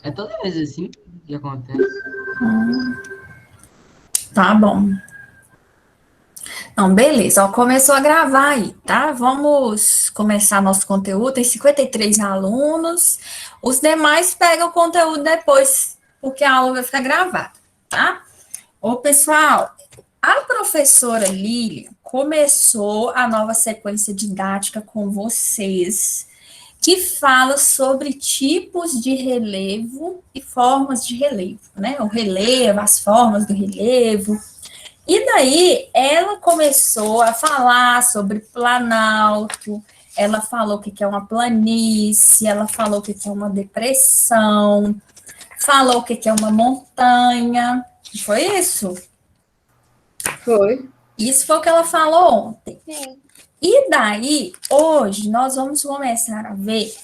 É toda vez assim que acontece. Tá bom. Então, beleza. Ó, começou a gravar aí, tá? Vamos começar nosso conteúdo. Tem 53 alunos. Os demais pegam o conteúdo depois, porque a aula vai ficar gravada, tá? Ô, pessoal, a professora Lília começou a nova sequência didática com vocês, que fala sobre tipos de relevo e formas de relevo, né? O relevo, as formas do relevo. E daí ela começou a falar sobre planalto, ela falou o que é uma planície, ela falou o que é uma depressão, falou o que é uma montanha. Foi isso? Foi. Isso foi o que ela falou ontem. Sim. E daí, hoje, nós vamos começar a ver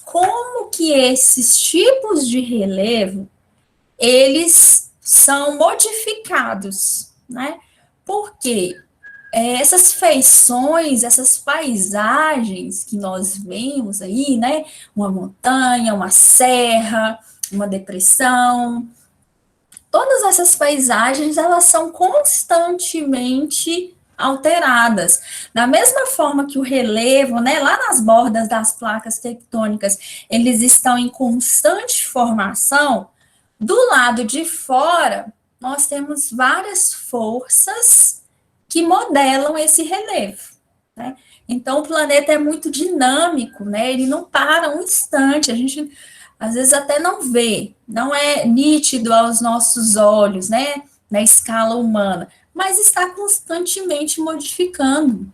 como que esses tipos de relevo, eles são modificados, né? Porque essas feições, essas paisagens que nós vemos aí, né? Uma montanha, uma serra, uma depressão, todas essas paisagens, elas são constantemente alteradas. Da mesma forma que o relevo, né, lá nas bordas das placas tectônicas, eles estão em constante formação, do lado de fora, nós temos várias forças que modelam esse relevo, né? Então, o planeta é muito dinâmico, né? Ele não para um instante, a gente às vezes até não vê, não é nítido aos nossos olhos, né? Na escala humana, mas está constantemente modificando.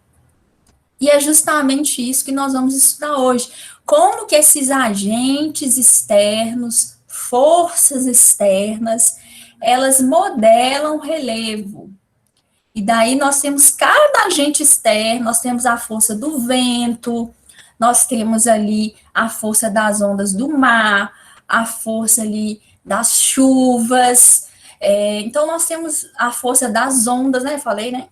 E é justamente isso que nós vamos estudar hoje. Como que esses agentes externos, forças externas, elas modelam relevo. E daí nós temos cada agente externo, nós temos a força do vento, nós temos ali a força das ondas do mar, a força ali das chuvas. Então, nós temos a força das ondas, né? Falei, né?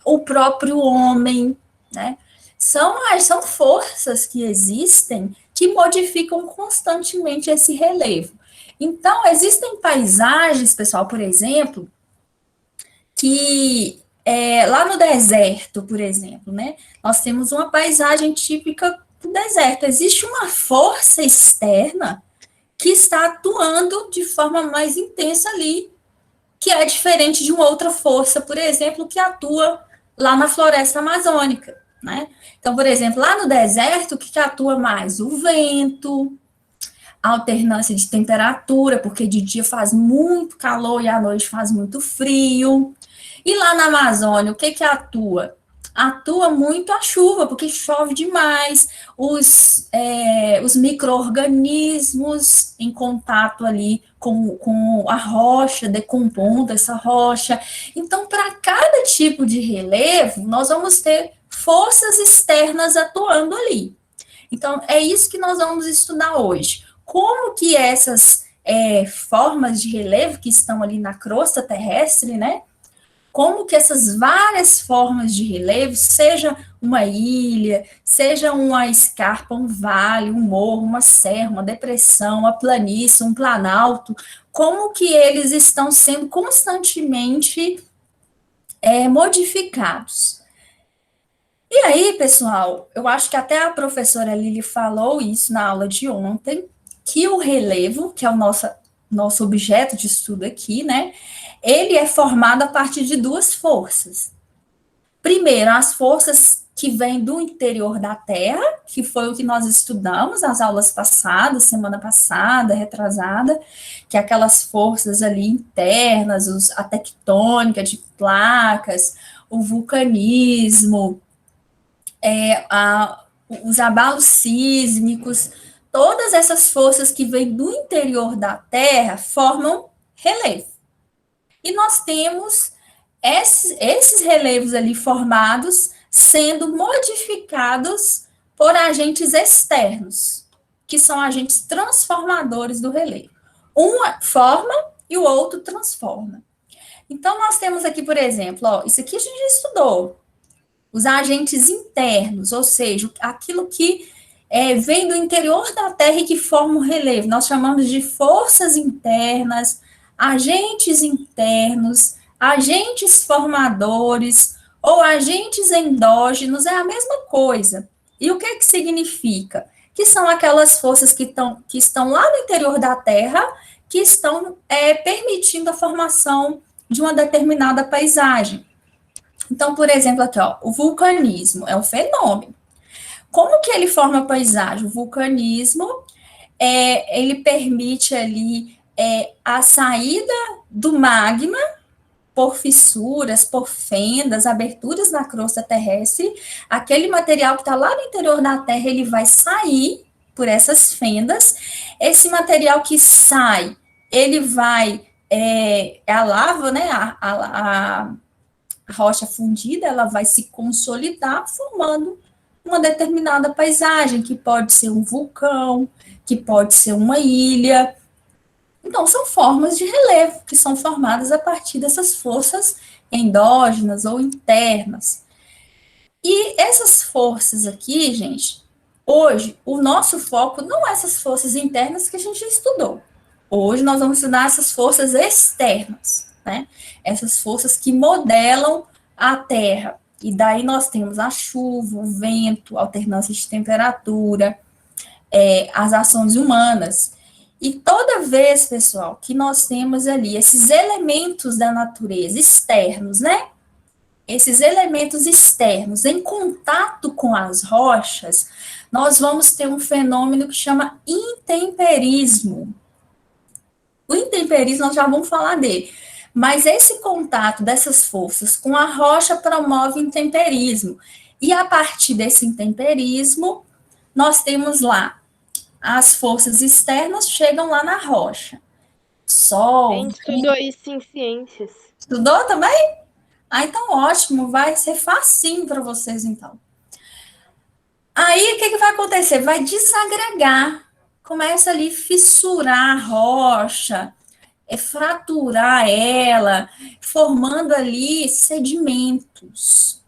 O próprio homem, né? São forças que existem que modificam constantemente esse relevo. Então, existem paisagens, pessoal, por exemplo, que lá no deserto, por exemplo, né, nós temos uma paisagem típica do deserto. Existe uma força externa que está atuando de forma mais intensa ali, que é diferente de uma outra força, por exemplo, que atua lá na floresta amazônica, né? Então, por exemplo, lá no deserto, o que atua mais? O vento, a alternância de temperatura, porque de dia faz muito calor e à noite faz muito frio. E lá na Amazônia, o que atua? Atua muito a chuva, porque chove demais, os micro-organismos em contato ali com a rocha, decompondo essa rocha. Então, para cada tipo de relevo, nós vamos ter forças externas atuando ali. Então, é isso que nós vamos estudar hoje. Como que essas formas de relevo que estão ali na crosta terrestre, né? Como que essas várias formas de relevo, seja uma ilha, seja uma escarpa, um vale, um morro, uma serra, uma depressão, uma planície, um planalto, como que eles estão sendo constantemente modificados. E aí, pessoal, eu acho que até a professora Lili falou isso na aula de ontem, que o relevo, que é o nosso objeto de estudo aqui, né, ele é formado a partir de duas forças. Primeiro, as forças que vêm do interior da Terra, que foi o que nós estudamos nas aulas passadas, semana passada, retrasada, que é aquelas forças ali internas, a tectônica de placas, o vulcanismo, os abalos sísmicos, todas essas forças que vêm do interior da Terra formam relevo. E nós temos esses relevos ali formados sendo modificados por agentes externos, que são agentes transformadores do relevo. Um forma e o outro transforma. Então, nós temos aqui, por exemplo, ó, isso aqui a gente já estudou, os agentes internos, ou seja, aquilo que vem do interior da Terra e que formam o relevo. Nós chamamos de forças internas, agentes internos, agentes formadores ou agentes endógenos, é a mesma coisa. E o que significa? Que são aquelas forças que estão lá no interior da Terra, que estão permitindo a formação de uma determinada paisagem. Então, por exemplo, aqui, ó, o vulcanismo é um fenômeno. Como que ele forma a paisagem? O vulcanismo, ele permite ali a saída do magma por fissuras, por fendas, aberturas na crosta terrestre. Aquele material que está lá no interior da Terra, ele vai sair por essas fendas. Esse material que sai, ele vai, a lava, né, a rocha fundida, ela vai se consolidar, formando uma determinada paisagem, que pode ser um vulcão, que pode ser uma ilha. Então, são formas de relevo que são formadas a partir dessas forças endógenas ou internas. E essas forças aqui, gente, hoje, o nosso foco não é essas forças internas que a gente estudou. Hoje, nós vamos estudar essas forças externas, né? Essas forças que modelam a Terra. E daí nós temos a chuva, o vento, a alternância de temperatura, as ações humanas. E toda vez, pessoal, que nós temos ali esses elementos da natureza externos, né? Esses elementos externos em contato com as rochas, nós vamos ter um fenômeno que chama intemperismo. O intemperismo, nós já vamos falar dele. Mas esse contato dessas forças com a rocha promove intemperismo. E a partir desse intemperismo, nós temos lá as forças externas chegam lá na rocha. Sol. A gente estudou isso em ciências. Estudou também? Ah, então ótimo, vai ser facinho para vocês, então. Aí, o que vai acontecer? Vai desagregar, começa ali a fissurar a rocha, fraturar ela, formando ali sedimentos.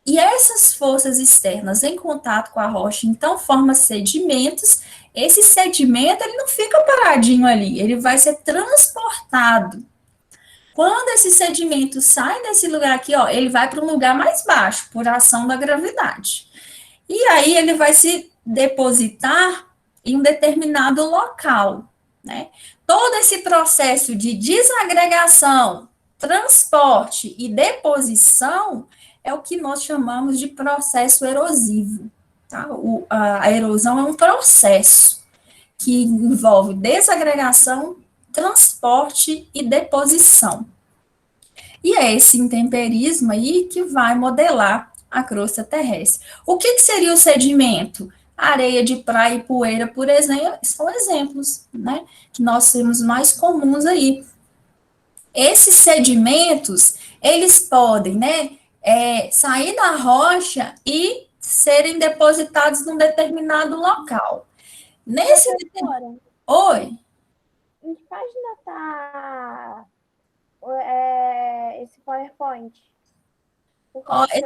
E essas forças externas em contato com a rocha, então, formam sedimentos. Esse sedimento, ele não fica paradinho ali, ele vai ser transportado. Quando esse sedimento sai desse lugar aqui, ó, ele vai para um lugar mais baixo, por ação da gravidade. E aí ele vai se depositar em um determinado local, né? Todo esse processo de desagregação, transporte e deposição é o que nós chamamos de processo erosivo. Tá? A erosão é um processo que envolve desagregação, transporte e deposição. E é esse intemperismo aí que vai modelar a crosta terrestre. O que seria o sedimento? Areia de praia e poeira, por exemplo, são exemplos, né, que nós temos mais comuns aí. Esses sedimentos, eles podem, né, sair da rocha e serem depositados num determinado local. Nesse Oi? Em que página tá esse PowerPoint? Porque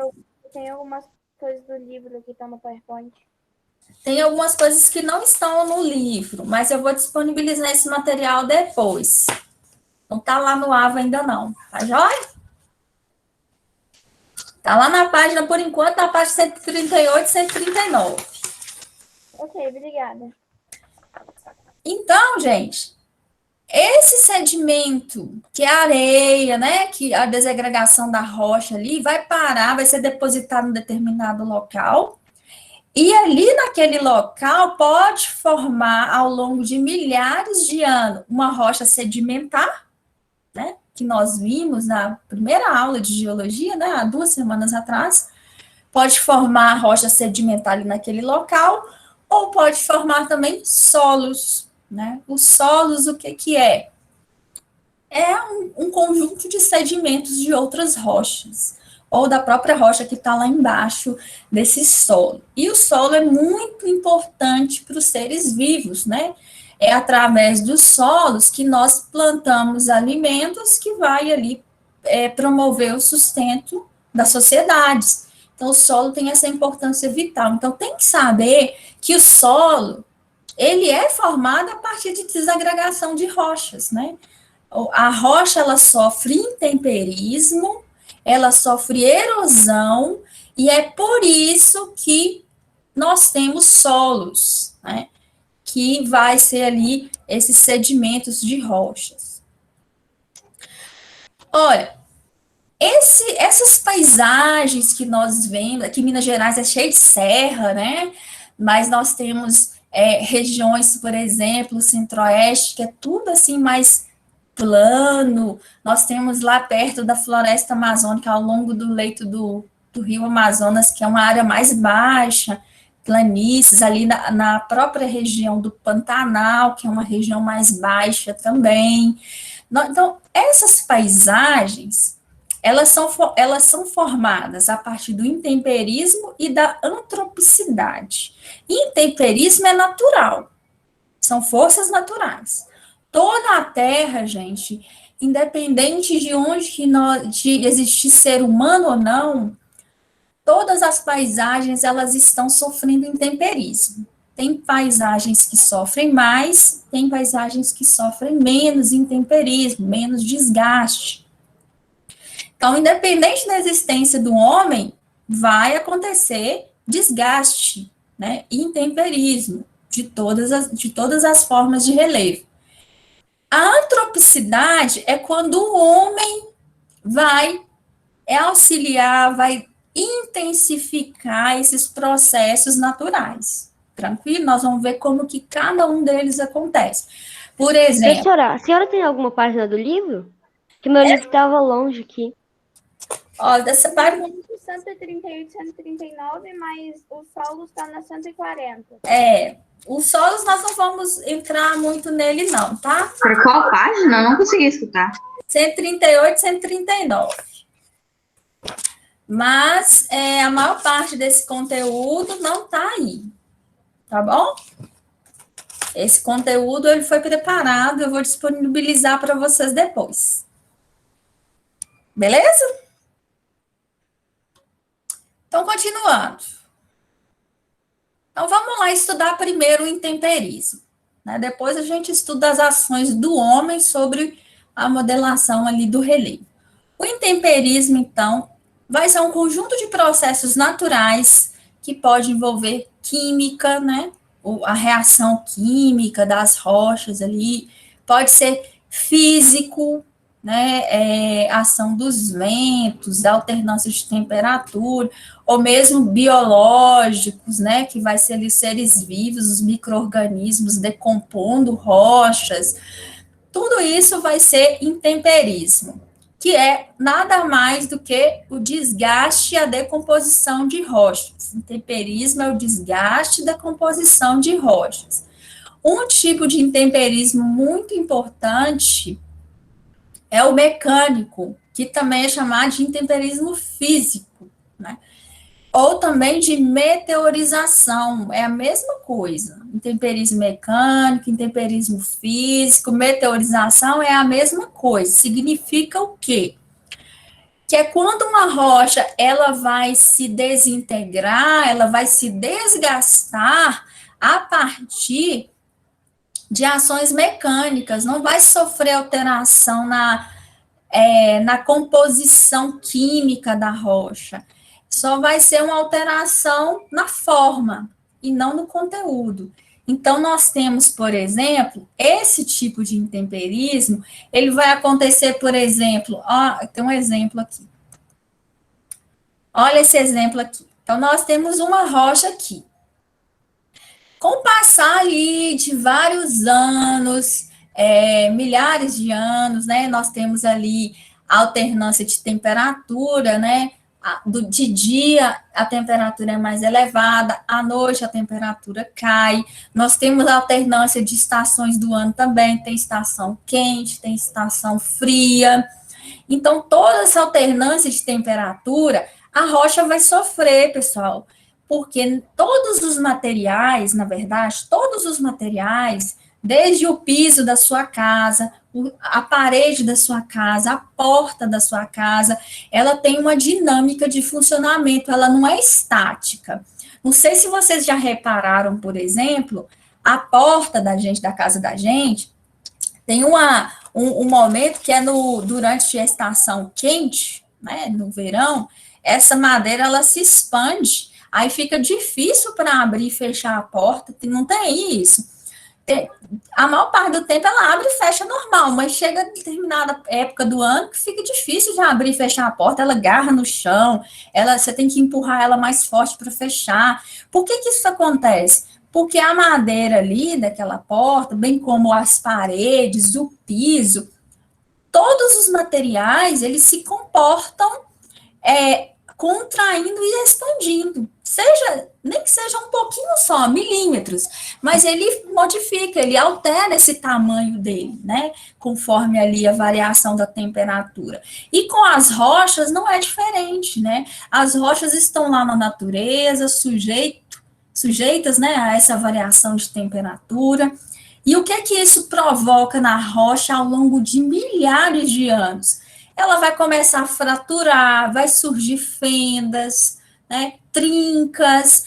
tem algumas coisas do livro que estão no PowerPoint. Tem algumas coisas que não estão no livro, mas eu vou disponibilizar esse material depois. Não tá lá no AVA ainda não, tá joia? Tá lá na página, por enquanto, na página 138 e 139. Ok, obrigada. Então, gente, esse sedimento, que é a areia, né, que a desagregação da rocha ali, vai parar, vai ser depositado em determinado local, e ali naquele local pode formar, ao longo de milhares de anos, uma rocha sedimentar, né, que nós vimos na primeira aula de geologia, né, há 2 semanas atrás, pode formar rocha sedimentar ali naquele local, ou pode formar também solos, né? Os solos, o que é? É um conjunto de sedimentos de outras rochas, ou da própria rocha que está lá embaixo desse solo. E o solo é muito importante para os seres vivos, né? É através dos solos que nós plantamos alimentos que vai ali promover o sustento das sociedades. Então, o solo tem essa importância vital. Então, tem que saber que o solo, ele é formado a partir de desagregação de rochas, né? A rocha, ela sofre intemperismo, ela sofre erosão, e é por isso que nós temos solos, né? Que vai ser ali esses sedimentos de rochas. Olha, essas paisagens que nós vemos, aqui em Minas Gerais é cheio de serra, né? Mas nós temos regiões, por exemplo, o Centro-Oeste, que é tudo assim mais plano. Nós temos lá perto da floresta amazônica, ao longo do leito do rio Amazonas, que é uma área mais baixa, planícies, ali na própria região do Pantanal, que é uma região mais baixa também. Então, essas paisagens, elas são formadas a partir do intemperismo e da antropicidade. Intemperismo é natural, são forças naturais. Toda a Terra, gente, independente de onde de existir ser humano ou não, todas as paisagens, elas estão sofrendo intemperismo. Tem paisagens que sofrem mais, tem paisagens que sofrem menos intemperismo, menos desgaste. Então, independente da existência do homem, vai acontecer desgaste, né, intemperismo de todas as formas de relevo. A antropicidade é quando o homem vai auxiliar, vai intensificar esses processos naturais. Tranquilo? Nós vamos ver como que cada um deles acontece. Por exemplo... Professora, a senhora tem alguma página do livro? Que meu livro estava longe aqui. Ó, dessa página... 138, 139, mas o solo está na 140. Os solos nós não vamos entrar muito nele não, tá? Por qual página? Eu não consegui escutar. 138, 139. Mas a maior parte desse conteúdo não está aí, tá bom? Esse conteúdo ele foi preparado, eu vou disponibilizar para vocês depois. Beleza? Então, continuando. Então, vamos lá estudar primeiro o intemperismo, né? Depois a gente estuda as ações do homem sobre a modelação ali do relevo. O intemperismo, então, vai ser um conjunto de processos naturais que pode envolver química, né? A reação química das rochas ali, pode ser físico, né? Ação dos ventos, da alternância de temperatura, ou mesmo biológicos, né? Que vai ser ali os seres vivos, os micro-organismos decompondo rochas. Tudo isso vai ser intemperismo, que é nada mais do que o desgaste e a decomposição de rochas. Intemperismo é o desgaste da composição de rochas. Um tipo de intemperismo muito importante é o mecânico, que também é chamado de intemperismo físico, né? Ou também de meteorização, é a mesma coisa. Intemperismo mecânico, intemperismo físico, meteorização é a mesma coisa. Significa o quê? Que é quando uma rocha ela vai se desintegrar, ela vai se desgastar a partir de ações mecânicas, não vai sofrer alteração na composição química da rocha. Só vai ser uma alteração na forma e não no conteúdo. Então, nós temos, por exemplo, esse tipo de intemperismo, ele vai acontecer, por exemplo, tem um exemplo aqui. Olha esse exemplo aqui. Então, nós temos uma rocha aqui. Com o passar ali de vários anos, milhares de anos, né, nós temos ali a alternância de temperatura, né, de dia a temperatura é mais elevada, à noite a temperatura cai, nós temos a alternância de estações do ano também, tem estação quente, tem estação fria, então toda essa alternância de temperatura, a rocha vai sofrer, pessoal, porque todos os materiais, na verdade, todos os materiais desde o piso da sua casa, a parede da sua casa, a porta da sua casa, ela tem uma dinâmica de funcionamento, ela não é estática. Não sei se vocês já repararam, por exemplo, a porta da casa da gente, tem um momento que é durante a estação quente, né, no verão, essa madeira ela se expande, aí fica difícil para abrir e fechar a porta, não tem isso. A maior parte do tempo ela abre e fecha normal, mas chega a determinada época do ano que fica difícil de abrir e fechar a porta, ela agarra no chão, você tem que empurrar ela mais forte para fechar. Por que isso acontece? Porque a madeira ali daquela porta, bem como as paredes, o piso, todos os materiais, eles se comportam contraindo e expandindo, nem que seja um pouquinho só, milímetros, mas ele modifica, ele altera esse tamanho dele, né, conforme ali a variação da temperatura. E com as rochas não é diferente, né, as rochas estão lá na natureza, sujeitas, né, a essa variação de temperatura. E o que é que isso provoca na rocha ao longo de milhares de anos? Ela vai começar a fraturar, vai surgir fendas, né, trincas.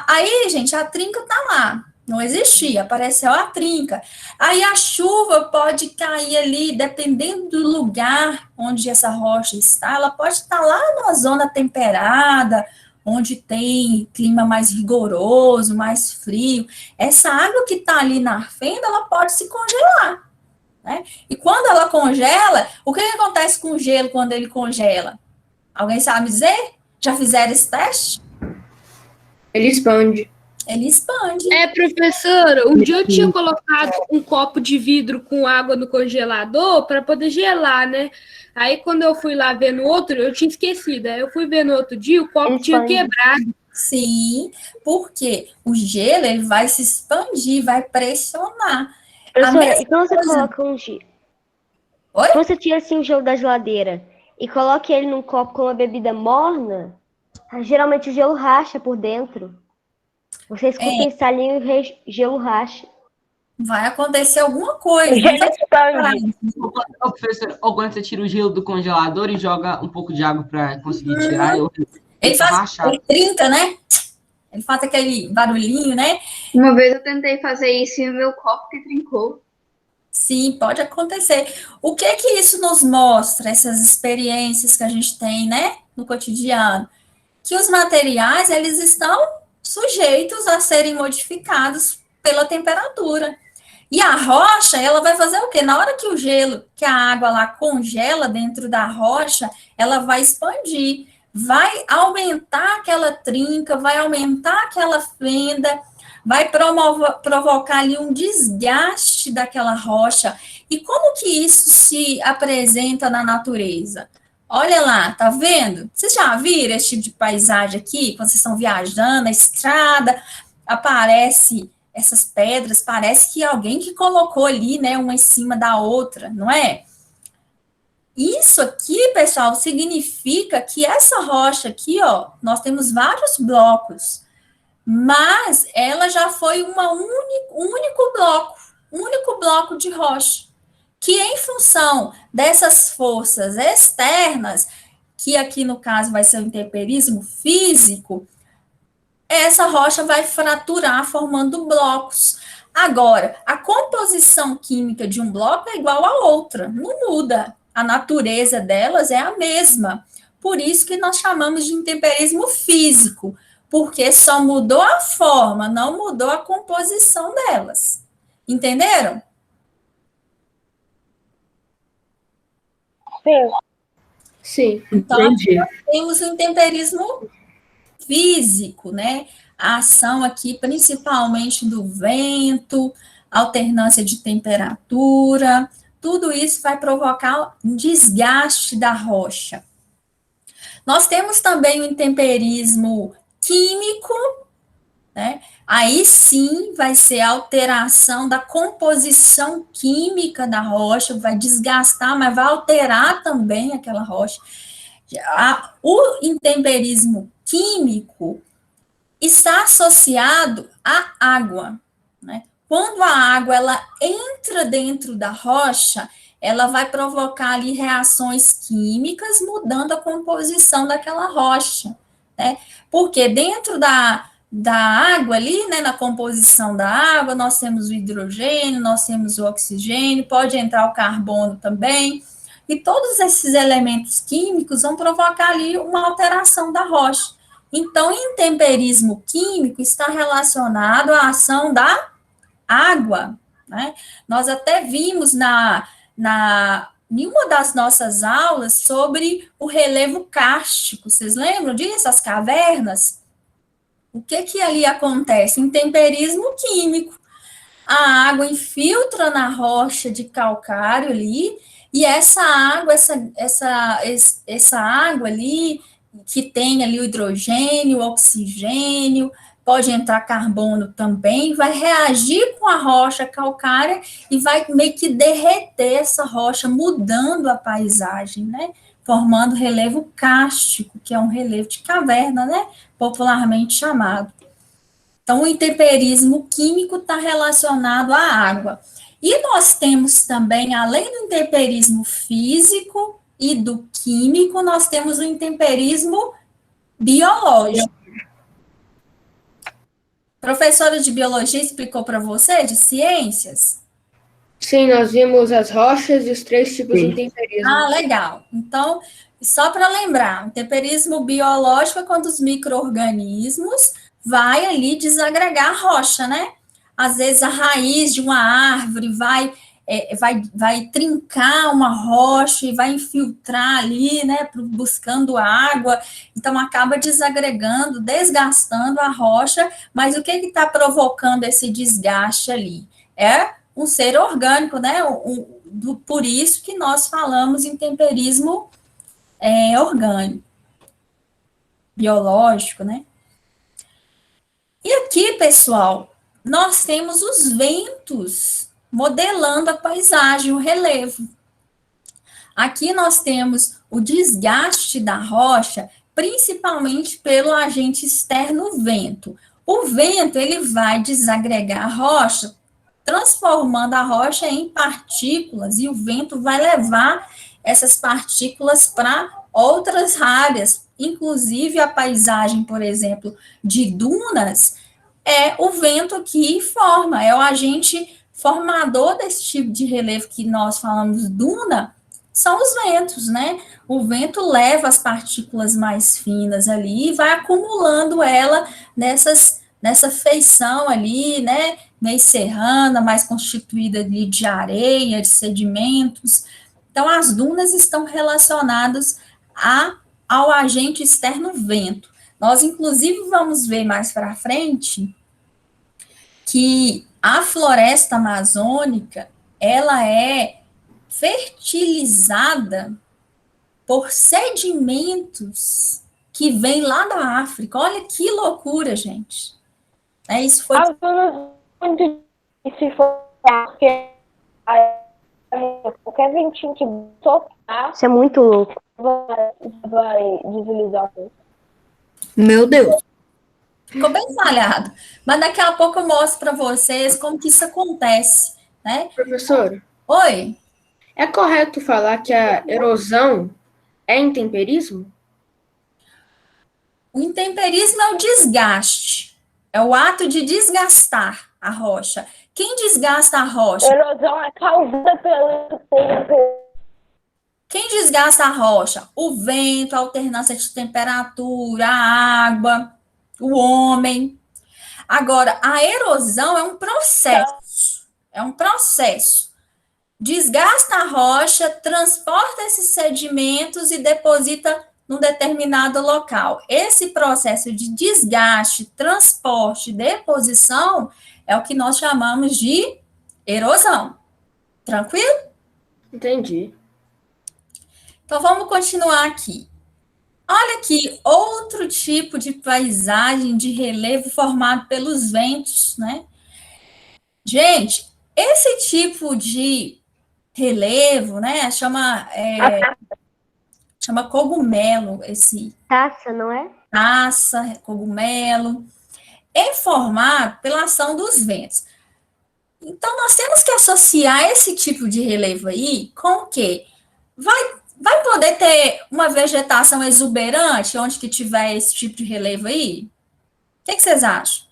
Aí, gente, a trinca tá lá, não existia, apareceu a trinca. Aí a chuva pode cair ali, dependendo do lugar onde essa rocha está, ela pode estar lá numa zona temperada, onde tem clima mais rigoroso, mais frio. Essa água que está ali na fenda, ela pode se congelar. Né? E quando ela congela, o que acontece com o gelo quando ele congela? Alguém sabe dizer? Já fizeram esse teste? Ele expande. Ele expande. Professora, um dia eu tinha colocado um copo de vidro com água no congelador para poder gelar, né? Aí quando eu fui lá ver no outro, eu tinha esquecido. Aí eu fui ver no outro dia, o copo tinha quebrado. Sim, porque o gelo ele vai se expandir, vai pressionar. Professora, e quando você coloca um gelo? Oi? Quando você tira assim o gelo da geladeira e coloca ele num copo com uma bebida morna, geralmente o gelo racha por dentro. Você escuta em salinho e o gelo racha. Vai acontecer alguma coisa. Professor, ou quando você tira o gelo do congelador e joga um pouco de água para conseguir tirar, ele trinca, né? Ele faz aquele barulhinho, né? Uma vez eu tentei fazer isso e o meu copo que trincou. Sim, pode acontecer. O que que isso nos mostra, essas experiências que a gente tem, né, no cotidiano? Que os materiais, eles estão sujeitos a serem modificados pela temperatura. E a rocha, ela vai fazer o quê? Na hora que que a água lá congela dentro da rocha, ela vai expandir, vai aumentar aquela trinca, vai aumentar aquela fenda, vai provocar ali um desgaste daquela rocha. E como que isso se apresenta na natureza? Olha lá, tá vendo? Vocês já viram esse tipo de paisagem aqui? Quando vocês estão viajando, na estrada, aparece essas pedras, parece que alguém que colocou ali, né, uma em cima da outra, não é? Isso aqui, pessoal, significa que essa rocha aqui, ó, nós temos vários blocos, mas ela já foi um único bloco de rocha, que em função dessas forças externas, que aqui no caso vai ser o intemperismo físico, essa rocha vai fraturar formando blocos. Agora, a composição química de um bloco é igual a outra, não muda. A natureza delas é a mesma. Por isso que nós chamamos de intemperismo físico, porque só mudou a forma, não mudou a composição delas. Entenderam? Sim, então, entendi. Nós temos o intemperismo físico, né? A ação aqui, principalmente do vento, alternância de temperatura, tudo isso vai provocar um desgaste da rocha. Nós temos também o intemperismo químico, né? Aí sim vai ser a alteração da composição química da rocha, vai desgastar, mas vai alterar também aquela rocha. O intemperismo químico está associado à água, né? quando a água ela entra dentro da rocha, ela vai provocar ali reações químicas, mudando a composição daquela rocha, né? Porque dentro da água ali, né, na composição da água, nós temos o hidrogênio, nós temos o oxigênio, pode entrar o carbono também, e todos esses elementos químicos vão provocar ali uma alteração da rocha. Então, intemperismo químico está relacionado à ação da água, né? Nós até vimos em uma das nossas aulas sobre o relevo kárstico, vocês lembram disso? As cavernas? O que ali acontece? Intemperismo químico. A água infiltra na rocha de calcário ali, e essa água, essa água ali, que tem ali o hidrogênio, o oxigênio, pode entrar carbono também, vai reagir com a rocha calcária e vai meio que derreter essa rocha, mudando a paisagem, né? Formando relevo kárstico, que é um relevo de caverna, né? Popularmente chamado. Então, o intemperismo químico está relacionado à água. E nós temos também, além do intemperismo físico e do químico, nós temos o intemperismo biológico. Professora de biologia explicou para você, de ciências? Sim, nós vimos as rochas e os 3 tipos de intemperismo. Ah, legal. Então, só para lembrar, o intemperismo biológico é quando os micro-organismos vai ali desagregar a rocha, né? Às vezes a raiz de uma árvore vai trincar uma rocha e vai infiltrar ali, né, buscando água, então acaba desagregando, desgastando a rocha, mas o que está provocando esse desgaste ali? É um ser orgânico, né, por isso que nós falamos em temperismo orgânico, biológico, né? E aqui, pessoal, nós temos os ventos modelando a paisagem, o relevo. Aqui nós temos o desgaste da rocha, principalmente pelo agente externo, o vento. O vento, ele vai desagregar a rocha, transformando a rocha em partículas, e o vento vai levar essas partículas para outras áreas, inclusive a paisagem, por exemplo, de dunas, é o vento que forma, é o agente formador desse tipo de relevo que nós falamos duna, são os ventos, né? O vento leva as partículas mais finas ali e vai acumulando ela nessa feição ali, né? Meio serrana, mais constituída ali de areia, de sedimentos. Então, as dunas estão relacionadas ao agente externo vento. Nós, inclusive, vamos ver mais para frente que a floresta amazônica, ela é fertilizada por sedimentos que vêm lá da África. Olha que loucura, gente. Isso foi... muito se for porque qualquer ventinho que soprar, Isso é muito louco. vai deslizar um pouco. Meu Deus. Ficou bem falhado. Mas daqui a pouco eu mostro para vocês como que isso acontece, né? Professora, Oi? é correto falar que a erosão é intemperismo? O intemperismo é o desgaste. É o ato de desgastar a rocha. Quem desgasta a rocha? A erosão é causada pelo Quem desgasta a rocha? O vento, a alternância de temperatura, a água, o homem. Agora, a erosão é um processo. É um processo. Desgasta a rocha, transporta esses sedimentos e deposita num determinado local. Esse processo de desgaste, transporte, deposição é o que nós chamamos de erosão. Tranquilo? Entendi. Então, vamos continuar aqui. Olha aqui, outro tipo de paisagem de relevo formado pelos ventos, né? Gente, esse tipo de relevo, né, chama cogumelo, esse Taça, não é? taça, cogumelo, é formado pela ação dos ventos. Então, nós temos que associar esse tipo de relevo aí com o quê? Vai poder ter uma vegetação exuberante onde que tiver esse tipo de relevo aí? O que vocês acham?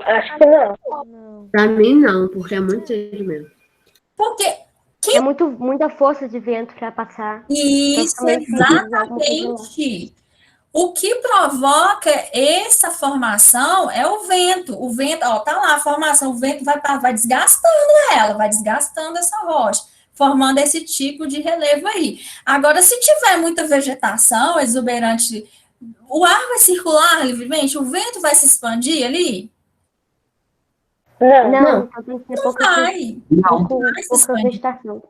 Acho que não. Não. Pra mim, não, porque é muito sedimento. Porque É muita força de vento para passar. isso, exatamente. O que provoca essa formação é o vento. O vento, ó, tá lá a formação, o vento vai desgastando ela, vai desgastando essa rocha, formando esse tipo de relevo aí. Agora, se tiver muita vegetação exuberante, o ar vai circular livremente, o vento vai se expandir ali? Não, então tem que ter pouca vegetação.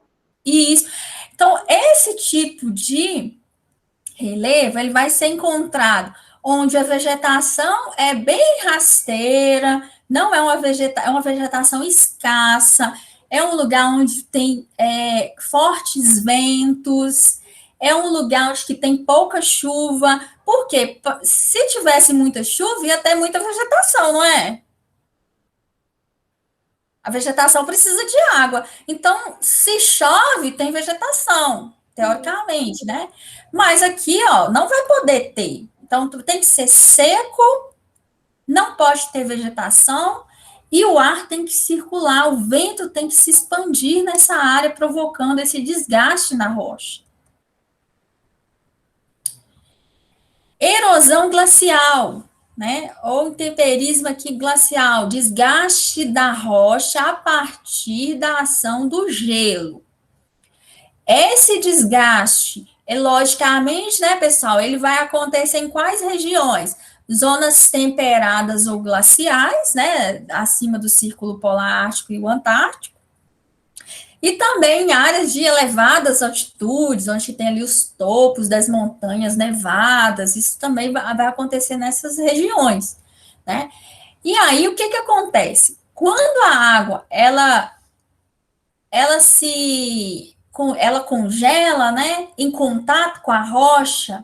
Isso. Então, esse tipo de relevo, ele vai ser encontrado onde a vegetação é bem rasteira, não é é uma vegetação escassa, é um lugar onde tem fortes ventos, é um lugar onde que tem pouca chuva, porque se tivesse muita chuva, ia ter muita vegetação, não é? A vegetação precisa de água. Então, se chove, tem vegetação, teoricamente, né? Mas aqui, ó, não vai poder ter. Então, tem que ser seco, não pode ter vegetação, e o ar tem que circular, o vento tem que se expandir nessa área, provocando esse desgaste na rocha. Erosão glacial, né? Ou intemperismo aqui glacial, desgaste da rocha a partir da ação do gelo. Esse desgaste, logicamente, né, pessoal, ele vai acontecer em quais regiões? Zonas temperadas ou glaciais, né, acima do Círculo Polar Ártico e o Antártico, e também em áreas de elevadas altitudes, onde tem ali os topos das montanhas nevadas, isso também vai acontecer nessas regiões, né? E aí, o que acontece? Quando a água, ela congela, né, em contato com a rocha,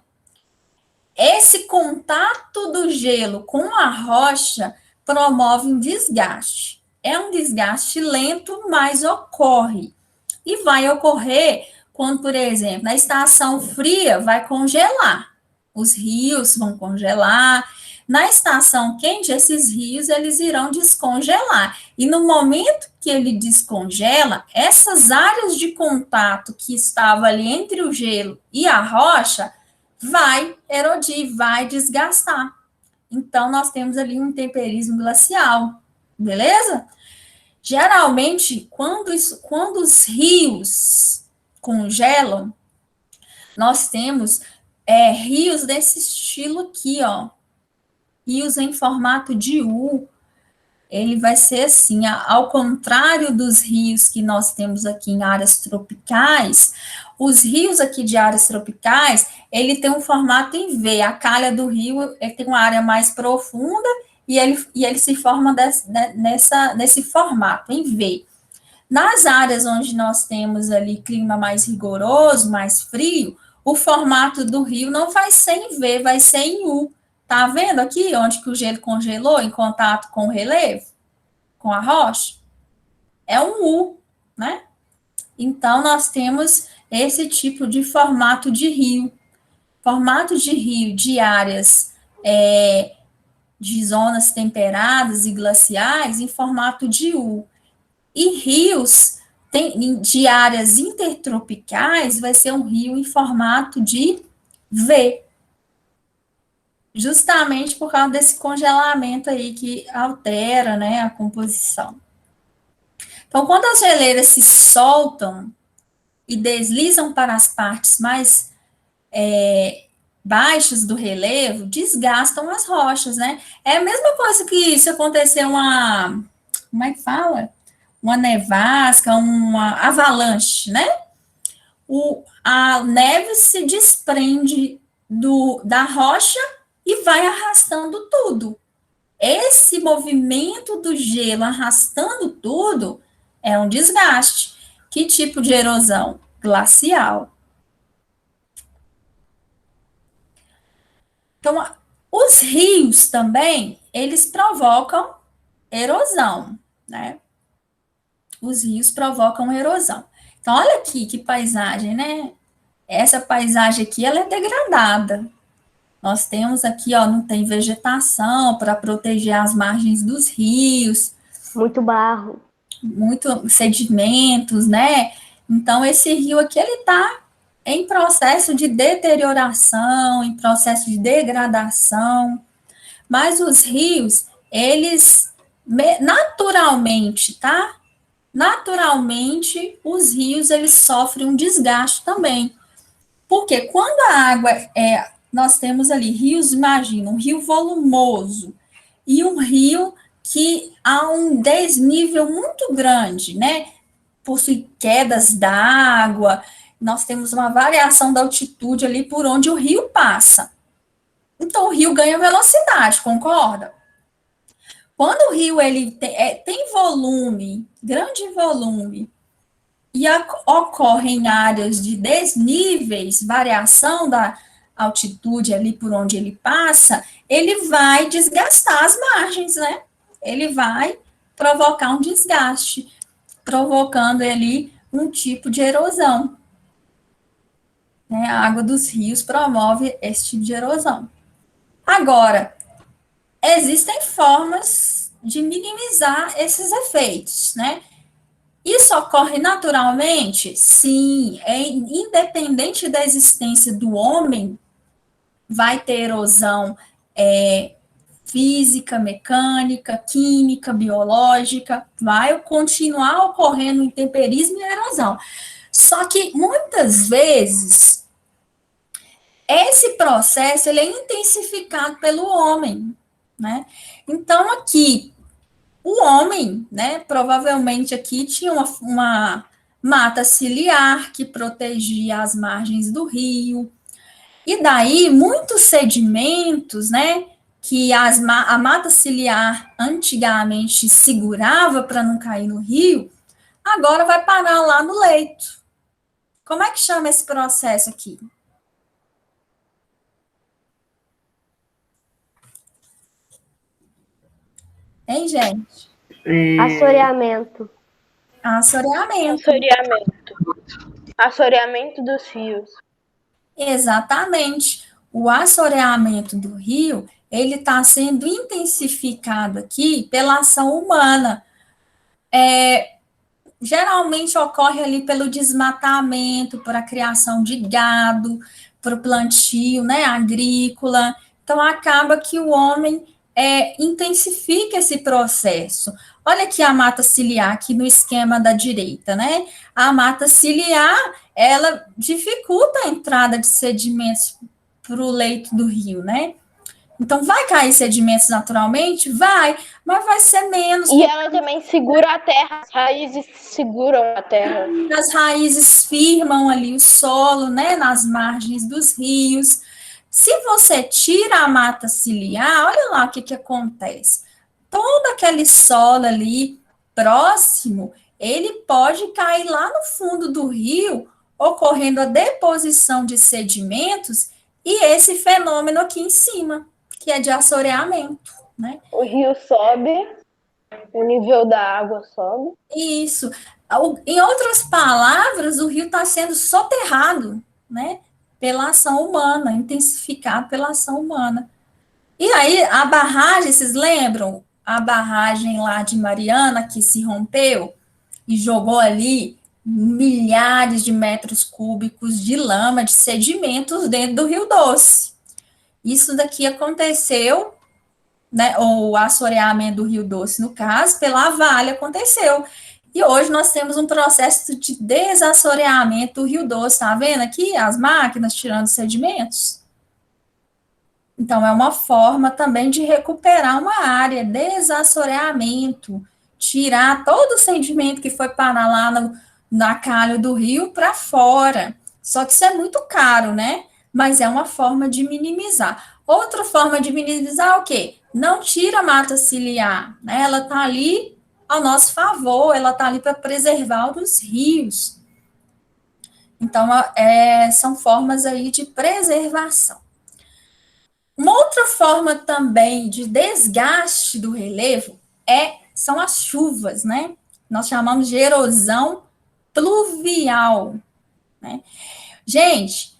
esse contato do gelo com a rocha promove um desgaste. É um desgaste lento, mas ocorre. E vai ocorrer quando, por exemplo, na estação fria vai congelar. Os rios vão congelar. Na estação quente, esses rios eles irão descongelar. E no momento que ele descongela, essas áreas de contato que estavam ali entre o gelo e a rocha vai erodir, vai desgastar. Então, nós temos ali um temperismo glacial, beleza? Geralmente, quando os rios congelam, nós temos rios desse estilo aqui, ó. Rios em formato de U. Ele vai ser assim, ao contrário dos rios que nós temos aqui em áreas tropicais, os rios aqui de áreas tropicais, ele tem um formato em V. A calha do rio ele tem uma área mais profunda e ele se forma nesse formato, em V. Nas áreas onde nós temos ali clima mais rigoroso, mais frio, o formato do rio não vai ser em V, vai ser em U. Tá vendo aqui onde que o gelo congelou em contato com o relevo? Com a rocha? É um U, né? Então, nós temos esse tipo de formato de rio. Formato de rio de áreas de zonas temperadas e glaciais em formato de U. E rios de áreas intertropicais vai ser um rio em formato de V. Justamente por causa desse congelamento aí que altera, né, a composição. Então, quando as geleiras se soltam e deslizam para as partes mais baixas do relevo, desgastam as rochas, né? É a mesma coisa que se acontecer como é que fala? Uma nevasca, uma avalanche, né? A neve se desprende da rocha e vai arrastando tudo. Esse movimento do gelo arrastando tudo é um desgaste. Que tipo de erosão? Glacial. Então, os rios também, eles provocam erosão, né? Os rios provocam erosão. Então, olha aqui que paisagem, né? Essa paisagem aqui, ela é degradada. Nós temos aqui, ó, não tem vegetação para proteger as margens dos rios, Muito barro. muito sedimentos, né? Então, esse rio aqui, ele está em processo de deterioração, em processo de degradação, mas os rios, eles naturalmente, tá? Naturalmente, os rios, eles sofrem um desgaste também. Porque quando a água nós temos ali rios, imagina, um rio volumoso e um rio que há um desnível muito grande, né? Possui quedas d'água, nós temos uma variação da altitude ali por onde o rio passa. Então, o rio ganha velocidade, concorda? Quando o rio ele tem volume, grande volume, e ocorre em áreas de desníveis, variação da altitude ali por onde ele passa, ele vai desgastar as margens, né? Ele vai provocar um desgaste, provocando ali um tipo de erosão. Né? A água dos rios promove esse tipo de erosão. Agora, existem formas de minimizar esses efeitos, né? Isso ocorre naturalmente? Sim, independente da existência do homem, vai ter erosão física, mecânica, química, biológica, vai continuar ocorrendo intemperismo e erosão. Só que, muitas vezes, esse processo ele é intensificado pelo homem, né? Então, aqui, o homem, né, provavelmente aqui tinha uma mata ciliar que protegia as margens do rio, e daí muitos sedimentos, né, que a mata ciliar antigamente segurava para não cair no rio, agora vai parar lá no leito. Como é que chama esse processo aqui? Hein, gente? Assoreamento. Assoreamento. Assoreamento dos rios. Exatamente. O assoreamento do rio, ele está sendo intensificado aqui pela ação humana. Geralmente ocorre ali pelo desmatamento, por a criação de gado, para o plantio, né, agrícola. Então, acaba que o homem intensifica esse processo. Olha aqui a mata ciliar, aqui no esquema da direita, né? A mata ciliar, ela dificulta a entrada de sedimentos para o leito do rio, né? Então, vai cair sedimentos naturalmente? Vai, mas vai ser menos. E ela também segura a terra, as raízes seguram a terra. As raízes firmam ali o solo, né, nas margens dos rios. Se você tira a mata ciliar, olha lá o que acontece. Todo aquele solo ali próximo, ele pode cair lá no fundo do rio, ocorrendo a deposição de sedimentos e esse fenômeno aqui em cima, que é de assoreamento, né? O rio sobe, o nível da água sobe. Isso. Em outras palavras, o rio está sendo soterrado, né? Pela ação humana, intensificado pela ação humana. E aí, a barragem, vocês lembram? A barragem lá de Mariana, que se rompeu e jogou ali milhares de metros cúbicos de lama, de sedimentos dentro do Rio Doce. Isso daqui aconteceu, né, o assoreamento do Rio Doce, no caso, pela Vale aconteceu. E hoje nós temos um processo de desassoreamento do Rio Doce, tá vendo aqui as máquinas tirando sedimentos? Então, é uma forma também de recuperar uma área, desassoreamento, tirar todo o sedimento que foi parar lá na calha do rio para fora. Só que isso é muito caro, né? Mas é uma forma de minimizar. Outra forma de minimizar é o quê? Não tira a mata ciliar, né? Ela está ali ao nosso favor, ela está ali para preservar os rios. Então, são formas aí de preservação. Uma outra forma também de desgaste do relevo é são as chuvas, né? Nós chamamos de erosão pluvial, né? Gente,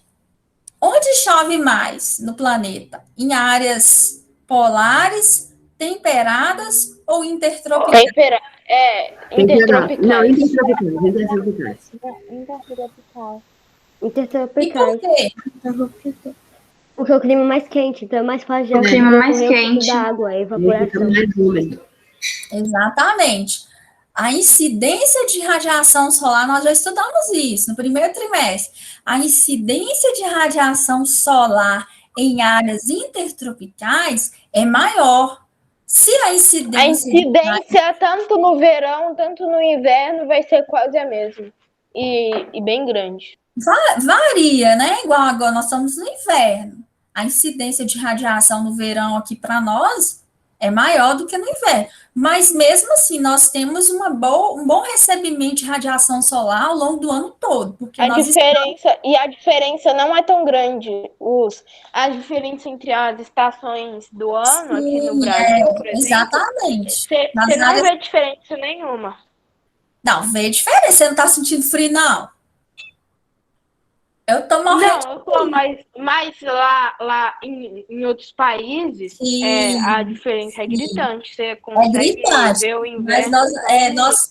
onde chove mais no planeta? Em áreas polares, temperadas ou intertropicais? Temperado. Não, Intertropical. intertropicais. E Intertropicais. por quê? Porque o clima é mais quente, então é mais fácil de O clima mais ocorrer o ciclo quente. da água, a Ele fica evaporação. mais úmido. Exatamente. A incidência de radiação solar, nós já estudamos isso no primeiro trimestre. A incidência de radiação solar em áreas intertropicais é maior. Se a A incidência incidência, tanto no verão, tanto no inverno, vai ser quase a mesma. E bem grande. varia, né? Igual agora nós estamos no inverno. A incidência de radiação no verão aqui para nós é maior do que no inverno. Mas mesmo assim, nós temos um bom recebimento de radiação solar ao longo do ano todo. Porque A nós diferença não é tão grande. A diferença entre as estações do ano aqui no Brasil, por exemplo, exatamente. você não vê diferença nenhuma. Não, vê diferença. Você não está sentindo frio, não? Eu tô morrendo. Não, eu tô, mas lá em outros países, a diferença é gritante. Você consegue gritante, ver o mas inverno. nós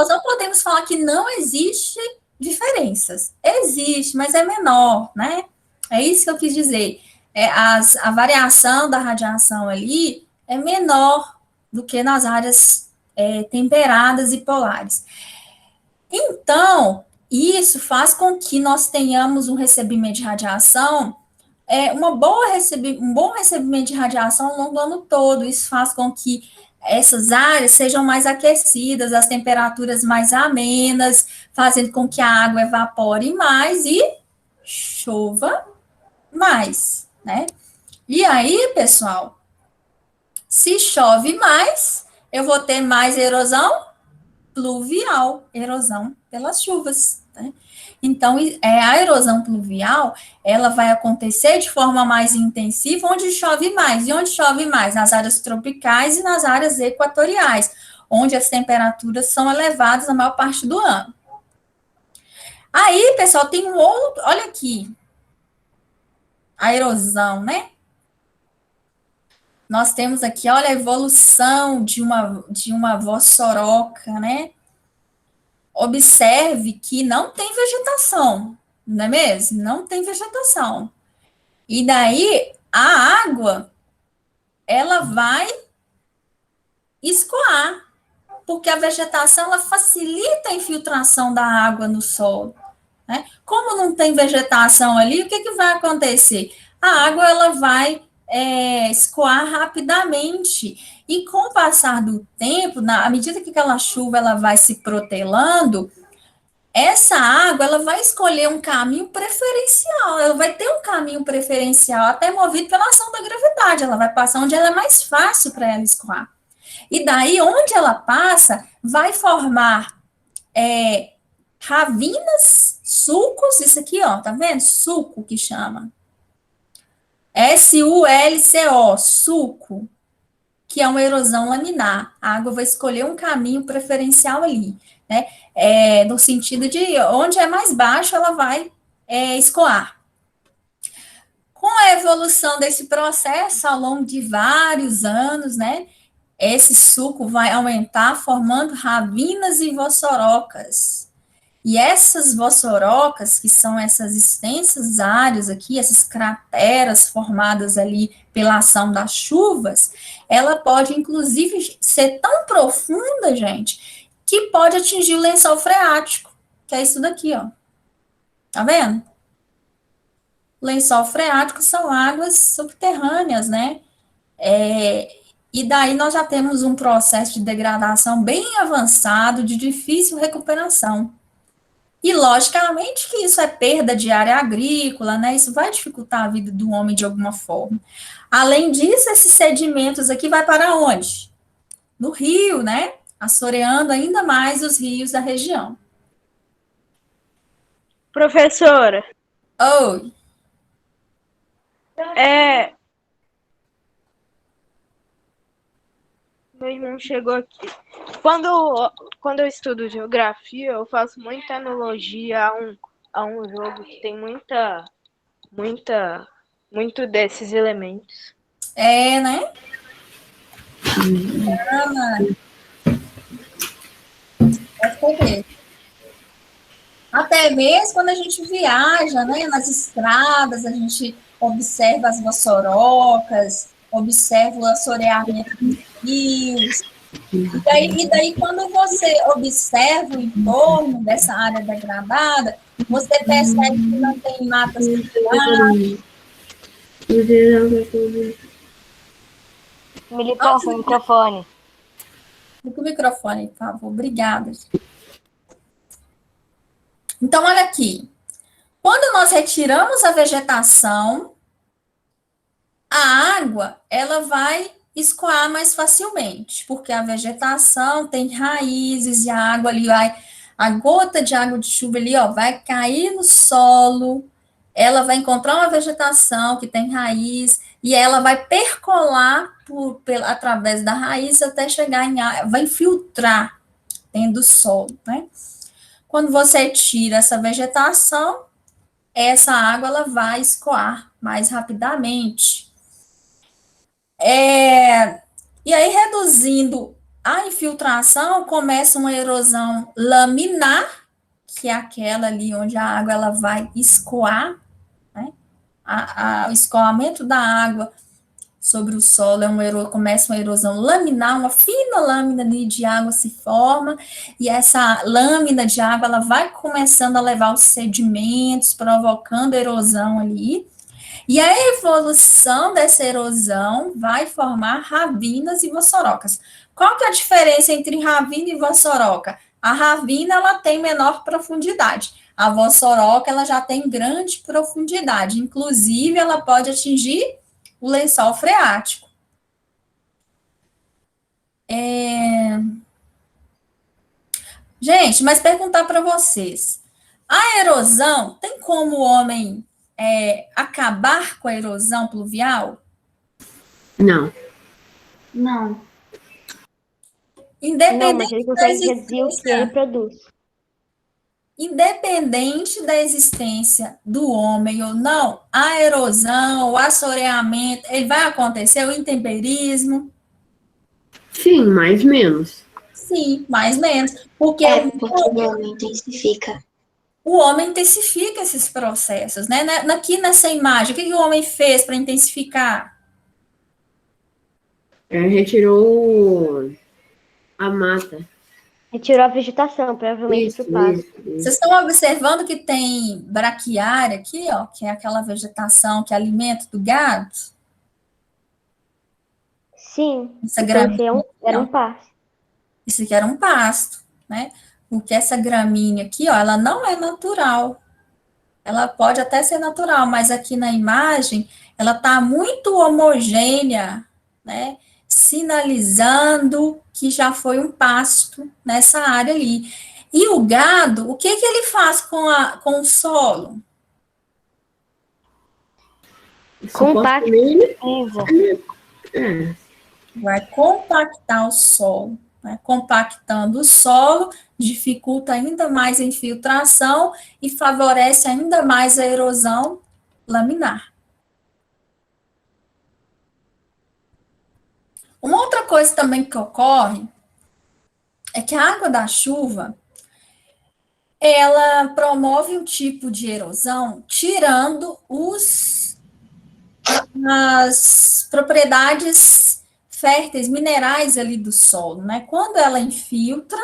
não podemos falar que não existe diferenças. Existe, mas é menor, né? É isso que eu quis dizer. A variação da radiação ali é menor do que nas áreas temperadas e polares. Então, isso faz com que nós tenhamos um recebimento de radiação, um bom recebimento de radiação ao longo do ano todo. Isso faz com que essas áreas sejam mais aquecidas, as temperaturas mais amenas, fazendo com que a água evapore mais e chova mais, né? E aí, pessoal, se chove mais, eu vou ter mais erosão pluvial, erosão pelas chuvas, né? Então, a erosão pluvial, ela vai acontecer de forma mais intensiva onde chove mais. E onde chove mais? Nas áreas tropicais e nas áreas equatoriais, onde as temperaturas são elevadas na maior parte do ano. Aí, pessoal, tem um outro, olha aqui, a erosão, né? Nós temos aqui, olha, a evolução de uma vossoroca, né? Observe que não tem vegetação, não é mesmo? Não tem vegetação. E daí, a água, ela vai escoar, porque a vegetação, ela facilita a infiltração da água no solo, né? Como não tem vegetação ali, o que vai acontecer? A água, ela vai escoar rapidamente. E com o passar do tempo, à medida que aquela chuva ela vai se protelando, essa água ela vai escolher um caminho preferencial, ela vai ter um caminho preferencial, até movido pela ação da gravidade, ela vai passar onde ela é mais fácil para ela escoar. E daí, onde ela passa, vai formar ravinas, sulcos, isso aqui, ó, tá vendo? Sulco que chama. SULCO, sulco, que é uma erosão laminar. A água vai escolher um caminho preferencial ali, né? No sentido de onde é mais baixo, ela vai escoar. Com a evolução desse processo, ao longo de vários anos, né? Esse sulco vai aumentar, formando ravinas e vossorocas. E essas vossorocas, que são essas extensas áreas aqui, essas crateras formadas ali pela ação das chuvas, ela pode, inclusive, ser tão profunda, gente, que pode atingir o lençol freático, que é isso daqui, ó. Tá vendo? O lençol freático são águas subterrâneas, né? E daí nós já temos um processo de degradação bem avançado, de difícil recuperação. E, logicamente, que isso é perda de área agrícola, né? Isso vai dificultar a vida do homem de alguma forma. Além disso, esses sedimentos aqui vai para onde? No rio, né? Assoreando ainda mais os rios da região. Professora, Oi. Meu irmão chegou aqui. Quando eu estudo geografia, eu faço muita analogia a um jogo que tem muito desses elementos. É, né? Até mesmo quando a gente viaja, né, nas estradas, a gente observa as vossorocas, observa o assoreamento dos rios. E daí, quando você observa o entorno dessa área degradada, você percebe que não tem matas cultivadas. Militão, seu microfone. Liga o microfone, por favor. Obrigada. Então, olha aqui. Quando nós retiramos a vegetação, a água, ela vai escoar mais facilmente, porque a vegetação tem raízes e a água ali a gota de água de chuva ali, ó, vai cair no solo, ela vai encontrar uma vegetação que tem raiz e ela vai percolar através da raiz até chegar em água, vai infiltrar dentro do solo, né? Quando você tira essa vegetação, essa água ela vai escoar mais rapidamente. E aí, reduzindo a infiltração, começa uma erosão laminar, que é aquela ali onde a água ela vai escoar, né? O escoamento da água sobre o solo começa uma erosão laminar, uma fina lâmina de água se forma, e essa lâmina de água ela vai começando a levar os sedimentos, provocando erosão ali. E a evolução dessa erosão vai formar ravinas e vossorocas. Qual que é a diferença entre ravina e vossoroca? A ravina, ela tem menor profundidade. A vossoroca, ela já tem grande profundidade. Inclusive, ela pode atingir o lençol freático. Gente, mas perguntar para vocês. A erosão, tem como o homem acabar com a erosão pluvial? Não. Não. Não, mas ele consegue reduzir o que ele produz. Independente da existência do homem ou não, a erosão, o assoreamento, ele vai acontecer, o intemperismo? Sim, mais ou menos. Sim, mais ou menos. Porque Porque o homem intensifica. o homem intensifica esses processos, né? Aqui nessa imagem, o que o homem fez para intensificar? Retirou a mata. Retirou a vegetação, provavelmente do pasto. Vocês estão observando que tem braquiária aqui, ó, que é aquela vegetação que alimenta do gado? Sim, Essa então era um pasto. Isso aqui era um pasto, né? Porque essa gramínea aqui, ó, ela não é natural. Ela pode até ser natural, mas aqui na imagem, ela está muito homogênea, né? Sinalizando que já foi um pasto nessa área ali. E o gado, o que ele faz com o solo? Compacta. Vai compactar o solo. Né? Compactando o solo, dificulta ainda mais a infiltração e favorece ainda mais a erosão laminar. Uma outra coisa também que ocorre é que a água da chuva, ela promove um tipo de erosão, tirando as propriedades férteis, minerais ali do solo, né? Quando ela infiltra,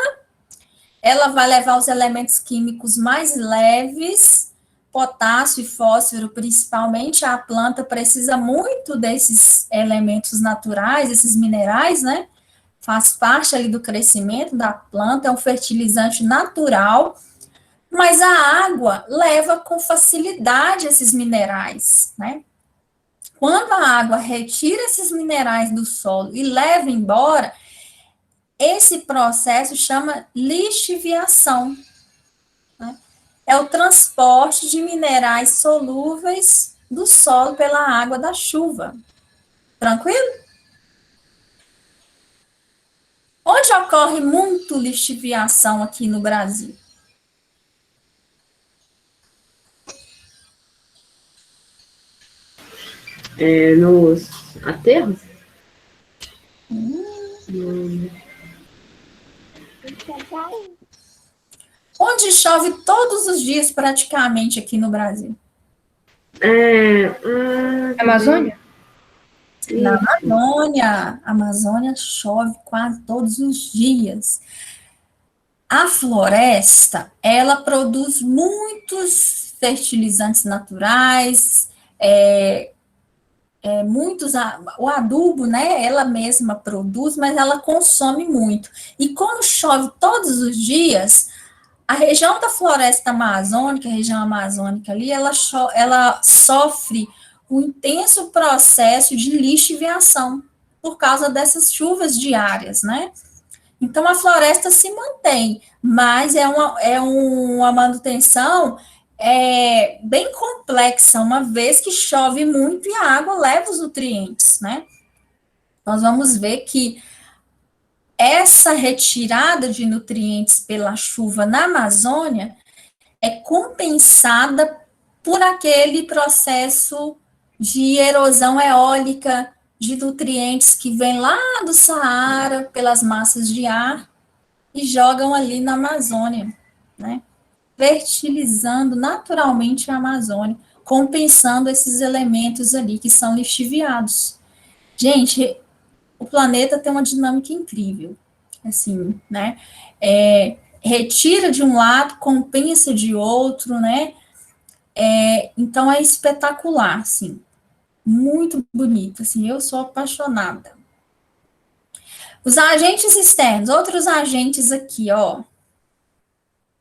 ela vai levar os elementos químicos mais leves, potássio e fósforo, principalmente. A planta precisa muito desses elementos naturais, esses minerais, né? Faz parte ali do crescimento da planta, é um fertilizante natural, mas a água leva com facilidade esses minerais, né? Quando a água retira esses minerais do solo e leva embora, esse processo chama lixiviação. Né? É o transporte de minerais solúveis do solo pela água da chuva. Tranquilo? Onde ocorre muito lixiviação aqui no Brasil? Nos aterros? Onde chove todos os dias praticamente aqui no Brasil? Amazônia? Na Amazônia. A Amazônia chove quase todos os dias. A floresta, ela produz muitos fertilizantes naturais, o adubo, né, ela mesma produz, mas ela consome muito. E como chove todos os dias, a região da floresta amazônica, a região amazônica ali, ela sofre um intenso processo de lixiviação por causa dessas chuvas diárias, né? Então, a floresta se mantém, mas é uma manutenção bem complexa, uma vez que chove muito e a água leva os nutrientes, né? Nós vamos ver que essa retirada de nutrientes pela chuva na Amazônia é compensada por aquele processo de erosão eólica de nutrientes que vem lá do Saara pelas massas de ar e jogam ali na Amazônia, né? Fertilizando naturalmente a Amazônia, compensando esses elementos ali que são lixiviados. Gente, o planeta tem uma dinâmica incrível, assim, né? Retira de um lado, compensa de outro, né? Então é espetacular, assim, muito bonito, assim, eu sou apaixonada. Os agentes externos, outros agentes aqui, ó,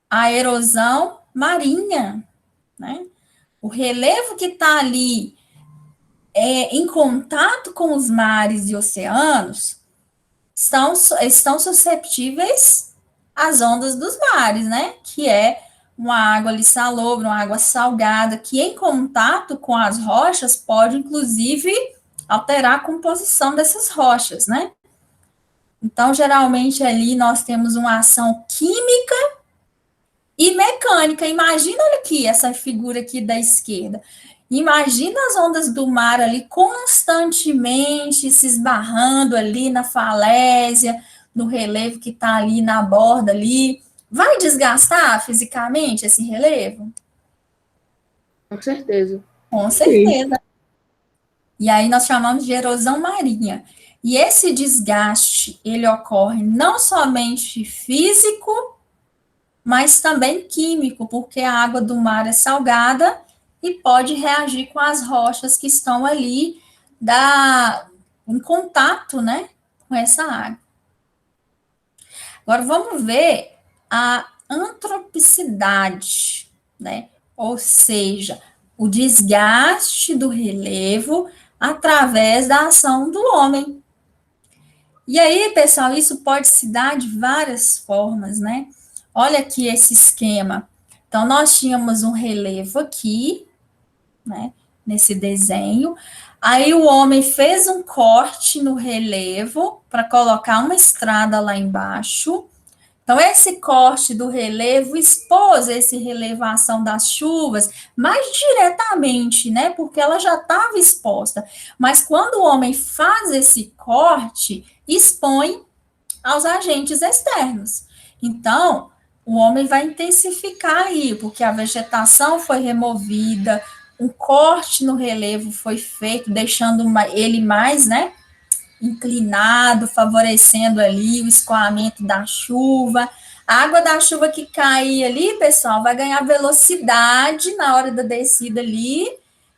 a erosão marinha, né? O relevo que está ali em contato com os mares e oceanos estão suscetíveis às ondas dos mares, né? Que é uma água ali salobra, uma água salgada, que em contato com as rochas pode, inclusive, alterar a composição dessas rochas, né? Então, geralmente, ali nós temos uma ação química e mecânica. Imagina, olha aqui, essa figura aqui da esquerda. Imagina as ondas do mar ali constantemente se esbarrando ali na falésia, no relevo que está ali na borda ali. Vai desgastar fisicamente esse relevo? Com certeza. Com certeza. E aí nós chamamos de erosão marinha. E esse desgaste, ele ocorre não somente físico, mas também químico, porque a água do mar é salgada e pode reagir com as rochas que estão ali em contato, né, com essa água. Agora vamos ver a antropicidade, né? Ou seja, o desgaste do relevo através da ação do homem. E aí, pessoal, isso pode se dar de várias formas, né? Olha aqui esse esquema. Então, nós tínhamos um relevo aqui, né? Nesse desenho. Aí, o homem fez um corte no relevo para colocar uma estrada lá embaixo. Então, esse corte do relevo expôs esse relevo à ação das chuvas mais diretamente, né? Porque ela já estava exposta. Mas quando o homem faz esse corte, expõe aos agentes externos. Então, o homem vai intensificar aí, porque a vegetação foi removida, um corte no relevo foi feito, deixando ele mais, né? Inclinado, favorecendo ali o escoamento da chuva. A água da chuva que cai ali, pessoal, vai ganhar velocidade na hora da descida ali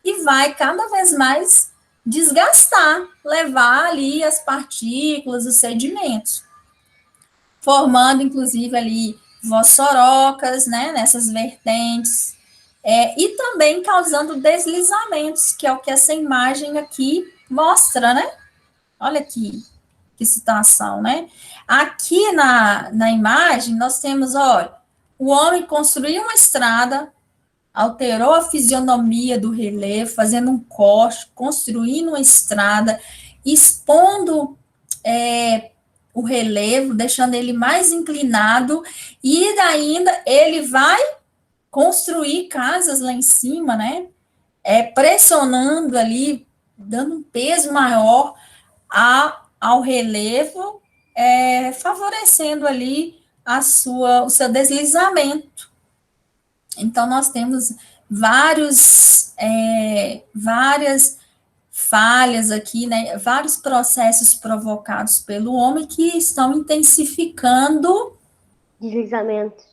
e vai cada vez mais desgastar, levar ali as partículas, os sedimentos, formando, inclusive, ali vossorocas, né, nessas vertentes, e também causando deslizamentos, que é o que essa imagem aqui mostra, né? Olha aqui, que situação, né? Aqui na imagem, nós temos, olha, o homem construiu uma estrada, alterou a fisionomia do relevo, fazendo um corte, construindo uma estrada, expondo o relevo, deixando ele mais inclinado, e ainda ele vai construir casas lá em cima, né? Pressionando ali, dando um peso maior ao relevo, favorecendo ali o seu deslizamento. Então, nós temos várias falhas aqui, né? Vários processos provocados pelo homem que estão intensificando Deslizamento.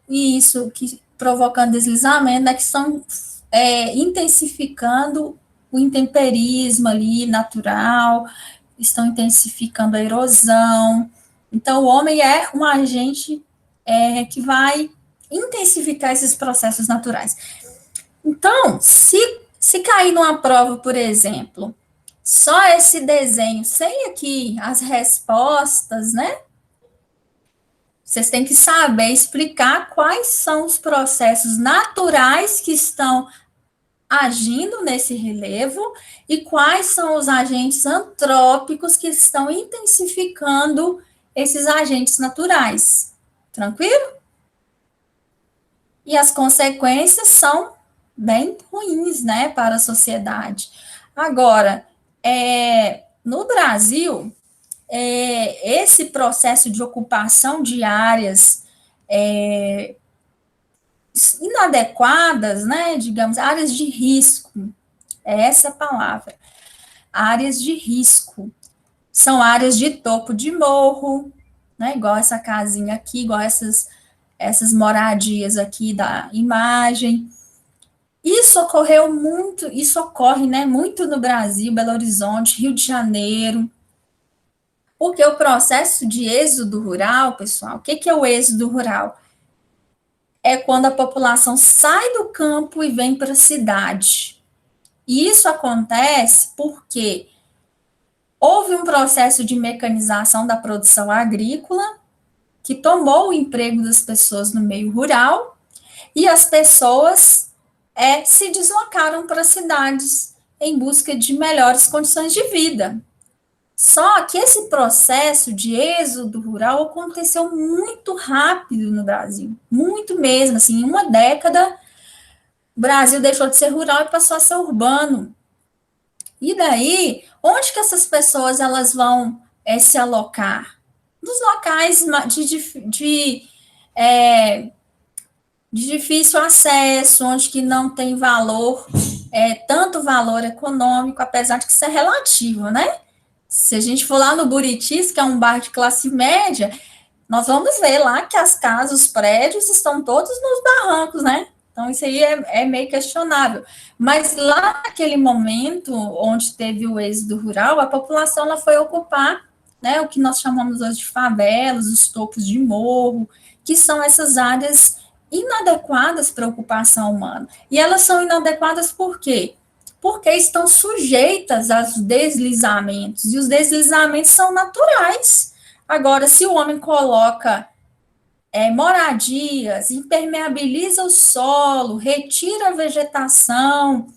isso, provocando deslizamento, né? Que estão intensificando o intemperismo ali natural, estão intensificando a erosão. Então, o homem é um agente que vai intensificar esses processos naturais. Então, se cair numa prova, por exemplo, só esse desenho, sem aqui as respostas, né? Vocês têm que saber explicar quais são os processos naturais que estão agindo nesse relevo e quais são os agentes antrópicos que estão intensificando esses agentes naturais. Tranquilo? E as consequências são bem ruins, né, para a sociedade. Agora, no Brasil, esse processo de ocupação de áreas inadequadas, né, digamos, áreas de risco, é essa a palavra, áreas de risco, são áreas de topo de morro, né, igual essa casinha aqui, igual essas moradias aqui da imagem. Isso ocorre, né, muito no Brasil, Belo Horizonte, Rio de Janeiro, porque o processo de êxodo rural, pessoal, o que é o êxodo rural? É quando a população sai do campo e vem para a cidade. E isso acontece porque houve um processo de mecanização da produção agrícola que tomou o emprego das pessoas no meio rural e as pessoas se deslocaram para as cidades em busca de melhores condições de vida. Só que esse processo de êxodo rural aconteceu muito rápido no Brasil, muito mesmo, assim, em uma década, o Brasil deixou de ser rural e passou a ser urbano. E daí, onde que essas pessoas elas vão se alocar? Nos locais de difícil acesso, onde que não tem valor, tanto valor econômico, apesar de que isso é relativo, né? Se a gente for lá no Buritis, que é um bairro de classe média, nós vamos ver lá que as casas, os prédios estão todos nos barrancos, né? Então, isso aí é meio questionável. Mas lá naquele momento, onde teve o êxodo rural, a população ela foi ocupar, né, o que nós chamamos hoje de favelas, os topos de morro, que são essas áreas inadequadas para a ocupação humana. E elas são inadequadas por quê? Porque estão sujeitas aos deslizamentos, e os deslizamentos são naturais. Agora, se o homem coloca moradias, impermeabiliza o solo, retira a vegetação,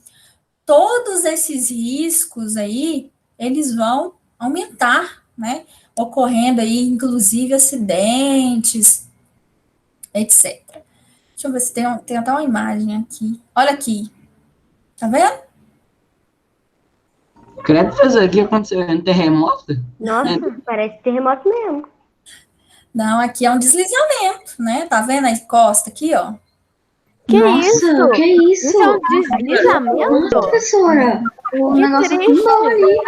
todos esses riscos aí, eles vão aumentar, né? Ocorrendo aí, inclusive, acidentes, etc. Deixa eu ver se tem até uma imagem aqui. Olha aqui. Tá vendo? Credo, professor, o que aconteceu? Um terremoto? Nossa, parece terremoto mesmo. Não, aqui é um deslizamento, né? Tá vendo a costa aqui, ó? Que Nossa, isso? que isso? Isso é um deslizamento? Nossa, professora. O Que negócio triste. afundou ali.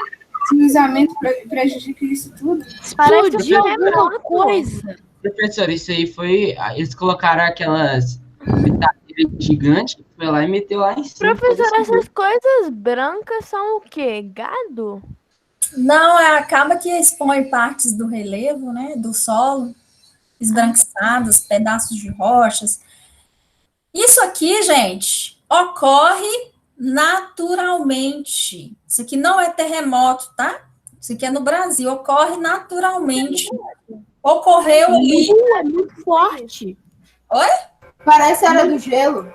Deslizamento prejudica isso tudo. Parece Explodiu um alguma terremoto. coisa. Professor, isso aí foi... Eles colocaram aquelas britadeiras gigantes, foi lá e meteu lá em cima. Professor, essas coisas brancas são o quê? Gado? Não, acaba que expõe partes do relevo, né? Do solo, esbranquiçados, pedaços de rochas. Isso aqui, gente, ocorre naturalmente. Isso aqui não é terremoto, tá? Isso aqui é no Brasil, ocorre naturalmente. Ocorreu ali. É muito forte. Parece a Era do Gelo.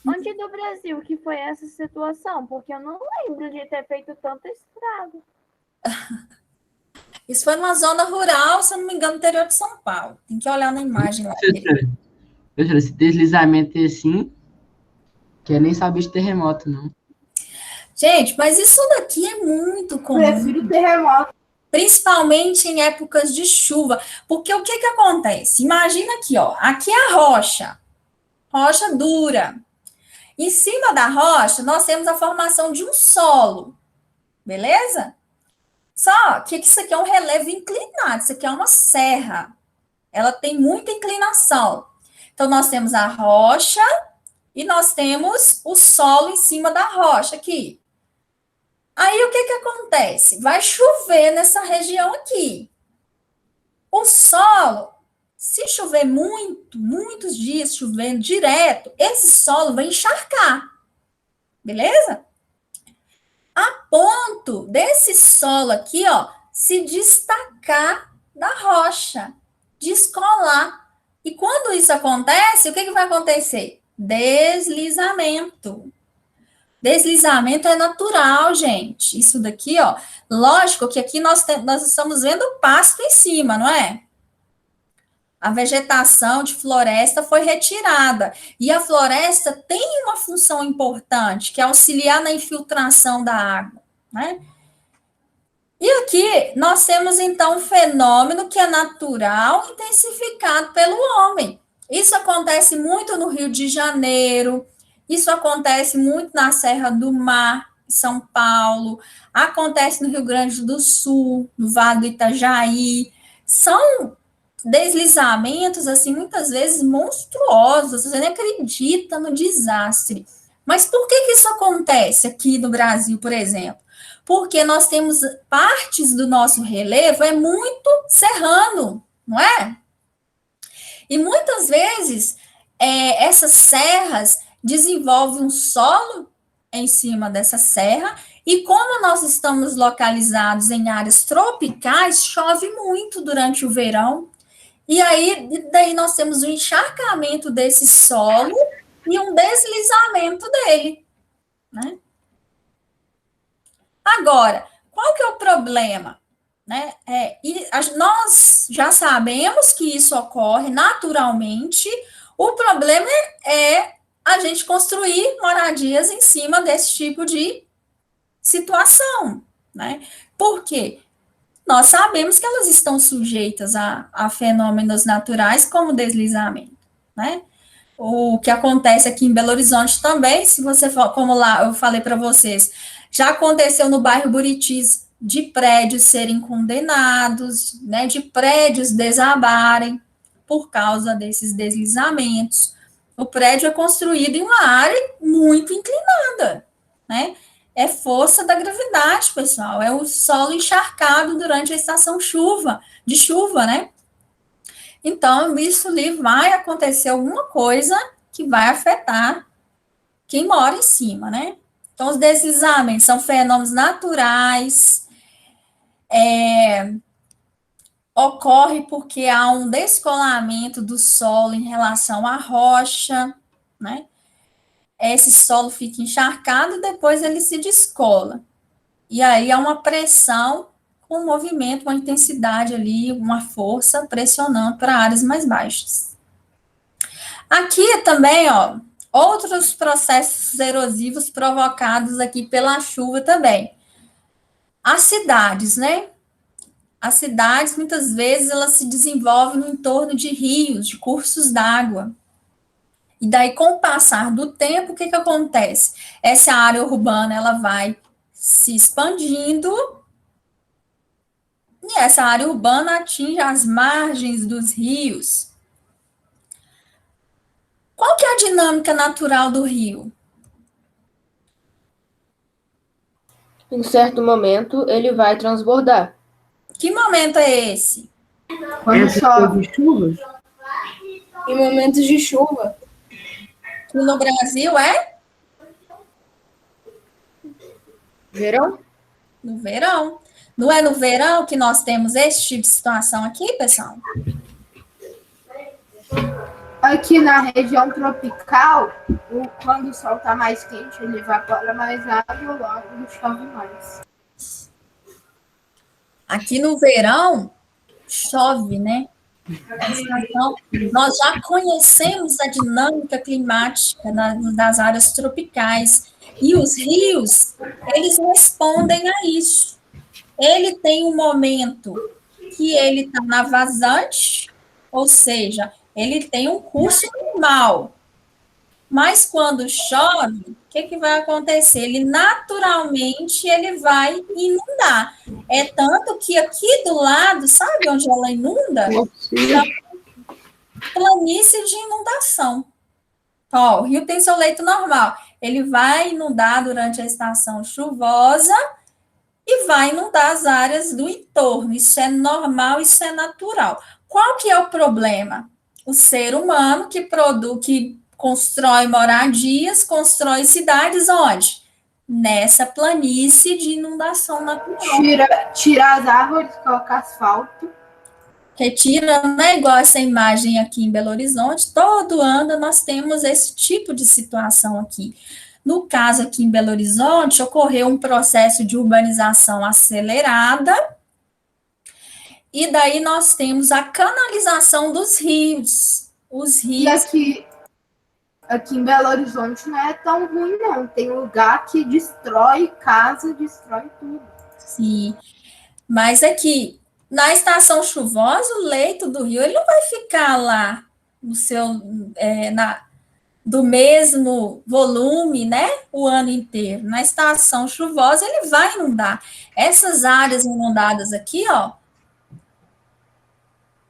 Onde do Brasil que foi essa situação? Porque eu não lembro de ter feito tanto estrago. Isso foi numa zona rural, se eu não me engano, no interior de São Paulo. Tem que olhar na imagem lá. Professora, esse deslizamento é assim, quer nem saber de terremoto, não. Gente, mas isso daqui é muito comum. Prefiro terremoto. Principalmente em épocas de chuva. Porque o que que acontece? Imagina aqui, ó. Aqui é a rocha. Rocha dura. Em cima da rocha, nós temos a formação de um solo. Beleza? Só que isso aqui é um relevo inclinado. Isso aqui é uma serra. Ela tem muita inclinação. Então, nós temos a rocha e nós temos o solo em cima da rocha aqui. Aí, o que que acontece? Vai chover nessa região aqui. O solo, se chover muitos dias chovendo direto, esse solo vai encharcar. Beleza? A ponto desse solo aqui, ó, se destacar da rocha, descolar. E quando isso acontece, o que que vai acontecer? Deslizamento. Deslizamento é natural, gente. Isso daqui, ó, lógico que aqui nós estamos vendo o pasto em cima, não é? A vegetação de floresta foi retirada. E a floresta tem uma função importante, que é auxiliar na infiltração da água, né? E aqui nós temos, então, um fenômeno que é natural, intensificado pelo homem. Isso acontece muito no Rio de Janeiro, isso acontece muito na Serra do Mar, em São Paulo, acontece no Rio Grande do Sul, no Vale do Itajaí. São deslizamentos, assim, muitas vezes monstruosos, você nem acredita no desastre. Mas por que que isso acontece aqui no Brasil, por exemplo? Porque nós temos partes do nosso relevo é muito serrano, não é? E muitas vezes essas serras desenvolvem um solo em cima dessa serra, e como nós estamos localizados em áreas tropicais, chove muito durante o verão, e aí daí nós temos um encharcamento desse solo e um deslizamento dele, né? Agora, qual que é o problema? Né? Nós já sabemos que isso ocorre naturalmente, o problema é a gente construir moradias em cima desse tipo de situação, né? Por quê? Nós sabemos que elas estão sujeitas a fenômenos naturais como deslizamento, né? O que acontece aqui em Belo Horizonte também, se você for, como lá eu falei para vocês, já aconteceu no bairro Buritis de prédios serem condenados, né, de prédios desabarem por causa desses deslizamentos. O prédio é construído em uma área muito inclinada, né? É força da gravidade, pessoal, é o solo encharcado durante a estação de chuva, né? Então, isso ali vai acontecer alguma coisa que vai afetar quem mora em cima, né? Então, os deslizamentos são fenômenos naturais, ocorre porque há um descolamento do solo em relação à rocha, né? Esse solo fica encharcado e depois ele se descola. E aí há uma pressão, um movimento, uma intensidade ali, uma força pressionando para áreas mais baixas. Aqui também, ó, outros processos erosivos provocados aqui pela chuva também. As cidades, né? As cidades, muitas vezes, elas se desenvolvem no entorno de rios, de cursos d'água. E daí, com o passar do tempo, o que que acontece? Essa área urbana, ela vai se expandindo, e essa área urbana atinge as margens dos rios. Qual que é a dinâmica natural do rio? Em certo momento, ele vai transbordar. Que momento é esse? Quando chove. De chuvas? Em momentos de chuva. Que no Brasil é? Verão? No verão. Não é no verão que nós temos esse tipo de situação aqui, pessoal? Aqui na região tropical, quando o sol está mais quente, ele evapora mais água e logo chove mais. Aqui no verão, chove, né? Então, nós já conhecemos a dinâmica climática das áreas tropicais. E os rios, eles respondem a isso. Ele tem um momento que ele está na vazante, ou seja, ele tem um curso normal. Mas quando chove, o que vai acontecer? Ele naturalmente ele vai inundar. É tanto que aqui do lado, sabe onde ela inunda? Planície de inundação. Ó, o rio tem seu leito normal. Ele vai inundar durante a estação chuvosa e vai inundar as áreas do entorno. Isso é normal, isso é natural. Qual que é o problema? O ser humano que constrói moradias, constrói cidades onde? Nessa planície de inundação natural. Tira as árvores, coloca asfalto. Retira, né? Igual essa imagem aqui em Belo Horizonte, todo ano nós temos esse tipo de situação aqui. No caso aqui em Belo Horizonte, ocorreu um processo de urbanização acelerada, e daí nós temos a canalização dos rios. Os rios... E aqui em Belo Horizonte não é tão ruim, não. Tem lugar que destrói casa, destrói tudo. Sim, mas aqui, na estação chuvosa, o leito do rio, ele não vai ficar lá no seu... do mesmo volume, né, o ano inteiro. Na estação chuvosa, ele vai inundar. Essas áreas inundadas aqui, ó,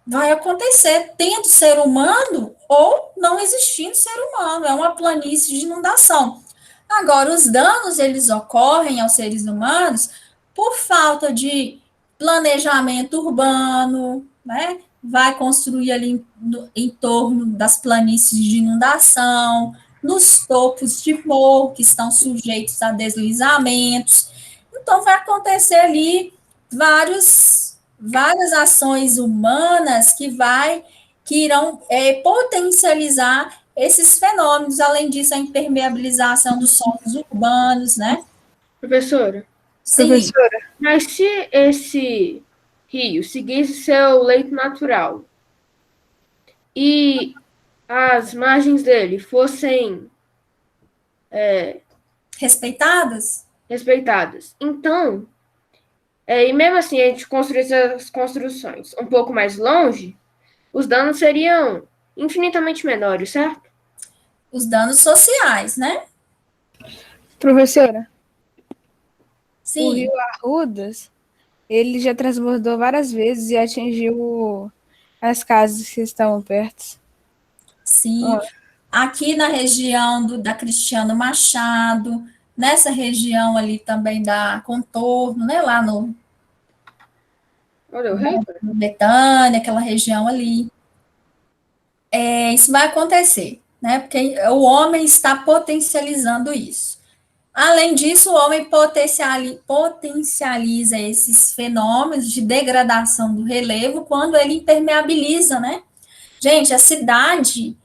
vai acontecer tendo ser humano ou não existindo ser humano. É uma planície de inundação. Agora, os danos, eles ocorrem aos seres humanos por falta de planejamento urbano, né? Vai construir ali em torno das planícies de inundação, nos topos de morro, que estão sujeitos a deslizamentos. Então, vai acontecer ali várias ações humanas que irão potencializar esses fenômenos. Além disso, a impermeabilização dos solos urbanos, né? Professora? Sim. Professora, mas se esse rio seguisse seu leito natural e as margens dele fossem respeitadas, então, e mesmo assim a gente construísse as construções um pouco mais longe, os danos seriam infinitamente menores, certo? Os danos sociais, né? Professora, Sim. o rio Arrudas, ele já transbordou várias vezes e atingiu as casas que estão perto. Sim. Aqui na região da Cristiano Machado, nessa região ali também da Contorno, né? Lá no Betânia, aquela região ali. Isso vai acontecer, né? Porque o homem está potencializando isso. Além disso, o homem potencializa esses fenômenos de degradação do relevo quando ele impermeabiliza, né? Gente, a cidade,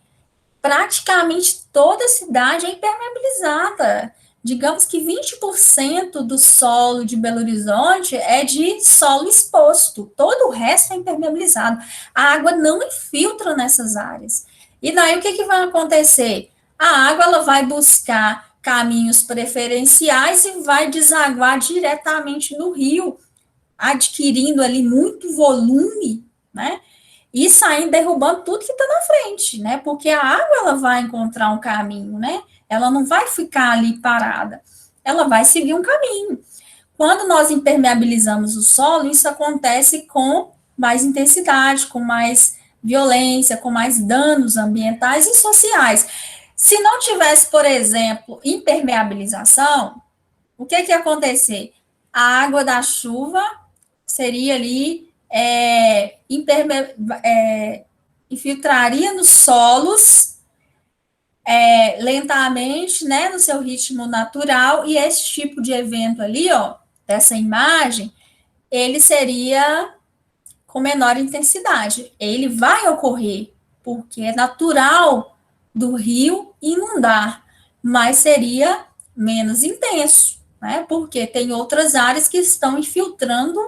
praticamente toda a cidade é impermeabilizada. Digamos que 20% do solo de Belo Horizonte é de solo exposto, todo o resto é impermeabilizado. A água não infiltra nessas áreas. E daí o que vai acontecer? A água ela vai buscar caminhos preferenciais e vai desaguar diretamente no rio, adquirindo ali muito volume, né? E saindo derrubando tudo que está na frente, né? Porque a água ela vai encontrar um caminho, né? Ela não vai ficar ali parada, ela vai seguir um caminho. Quando nós impermeabilizamos o solo, isso acontece com mais intensidade, com mais violência, com mais danos ambientais e sociais. Se não tivesse, por exemplo, impermeabilização, o que ia acontecer? A água da chuva seria ali, infiltraria nos solos lentamente, né, no seu ritmo natural, e esse tipo de evento ali, ó, dessa imagem, ele seria com menor intensidade. Ele vai ocorrer, porque é natural do rio inundar, mas seria menos intenso, né? Porque tem outras áreas que estão infiltrando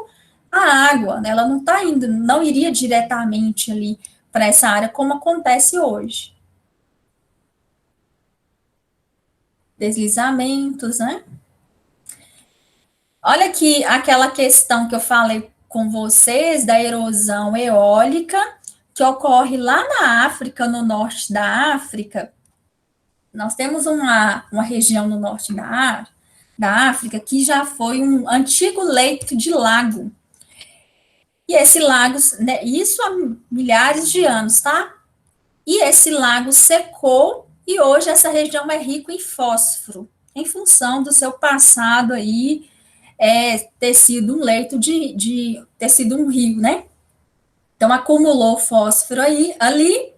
a água, né? Ela não está indo, não iria diretamente ali para essa área, como acontece hoje. Deslizamentos, né? Olha aqui aquela questão que eu falei com vocês da erosão eólica, que ocorre lá na África, no norte da África. Nós temos uma região no norte da África que já foi um antigo leito de lago. E esse lago, né, isso há milhares de anos, tá? E esse lago secou e hoje essa região é rica em fósforo, em função do seu passado aí, ter sido um leito ter sido um rio, né? Então acumulou fósforo aí, ali,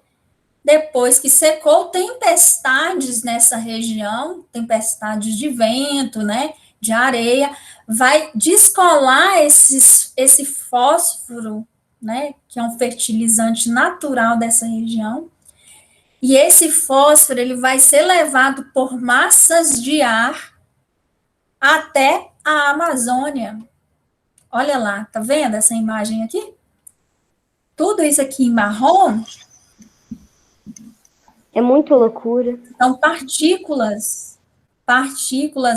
depois que secou, tempestades nessa região, tempestades de vento, né? De areia, vai descolar esse fósforo, né? Que é um fertilizante natural dessa região. E esse fósforo, ele vai ser levado por massas de ar até a Amazônia. Olha lá, tá vendo essa imagem aqui? Tudo isso aqui em marrom É muito loucura. são partículas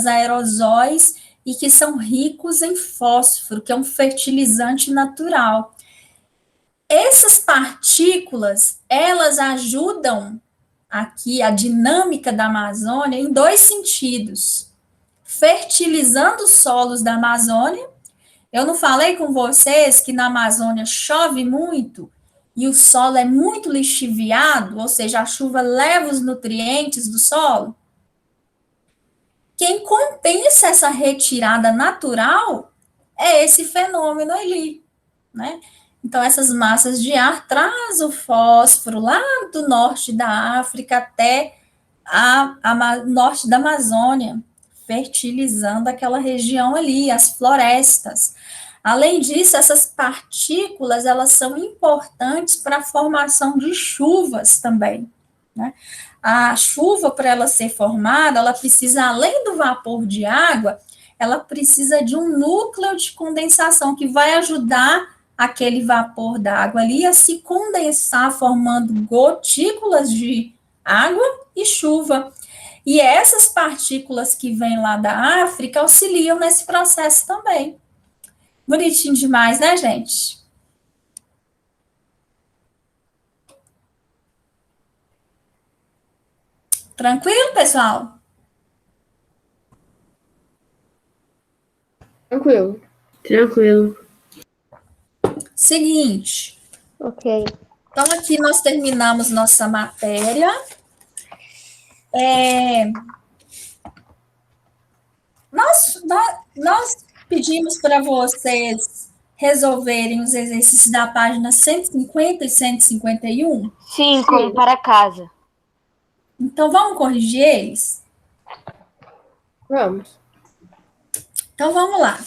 aerosóis e que são ricos em fósforo, que é um fertilizante natural. Essas partículas, elas ajudam aqui a dinâmica da Amazônia em dois sentidos. Fertilizando os solos da Amazônia. Eu não falei com vocês que na Amazônia chove muito e o solo é muito lixiviado, ou seja, a chuva leva os nutrientes do solo? Quem compensa essa retirada natural é esse fenômeno ali, né? Então, essas massas de ar trazem o fósforo lá do norte da África até norte da Amazônia, fertilizando aquela região ali, as florestas. Além disso, essas partículas, elas são importantes para a formação de chuvas também, né? A chuva, para ela ser formada, ela precisa, além do vapor de água, ela precisa de um núcleo de condensação que vai ajudar aquele vapor da água ali a se condensar, formando gotículas de água e chuva. E essas partículas que vêm lá da África auxiliam nesse processo também. Bonitinho demais, né, gente? Tranquilo, pessoal? Tranquilo. Tranquilo. Seguinte. Ok. Então, aqui nós terminamos nossa matéria. Nós pedimos para vocês resolverem os exercícios da página 150 e 151. Sim, como para casa. Então, vamos corrigir eles? Vamos. Então, vamos lá.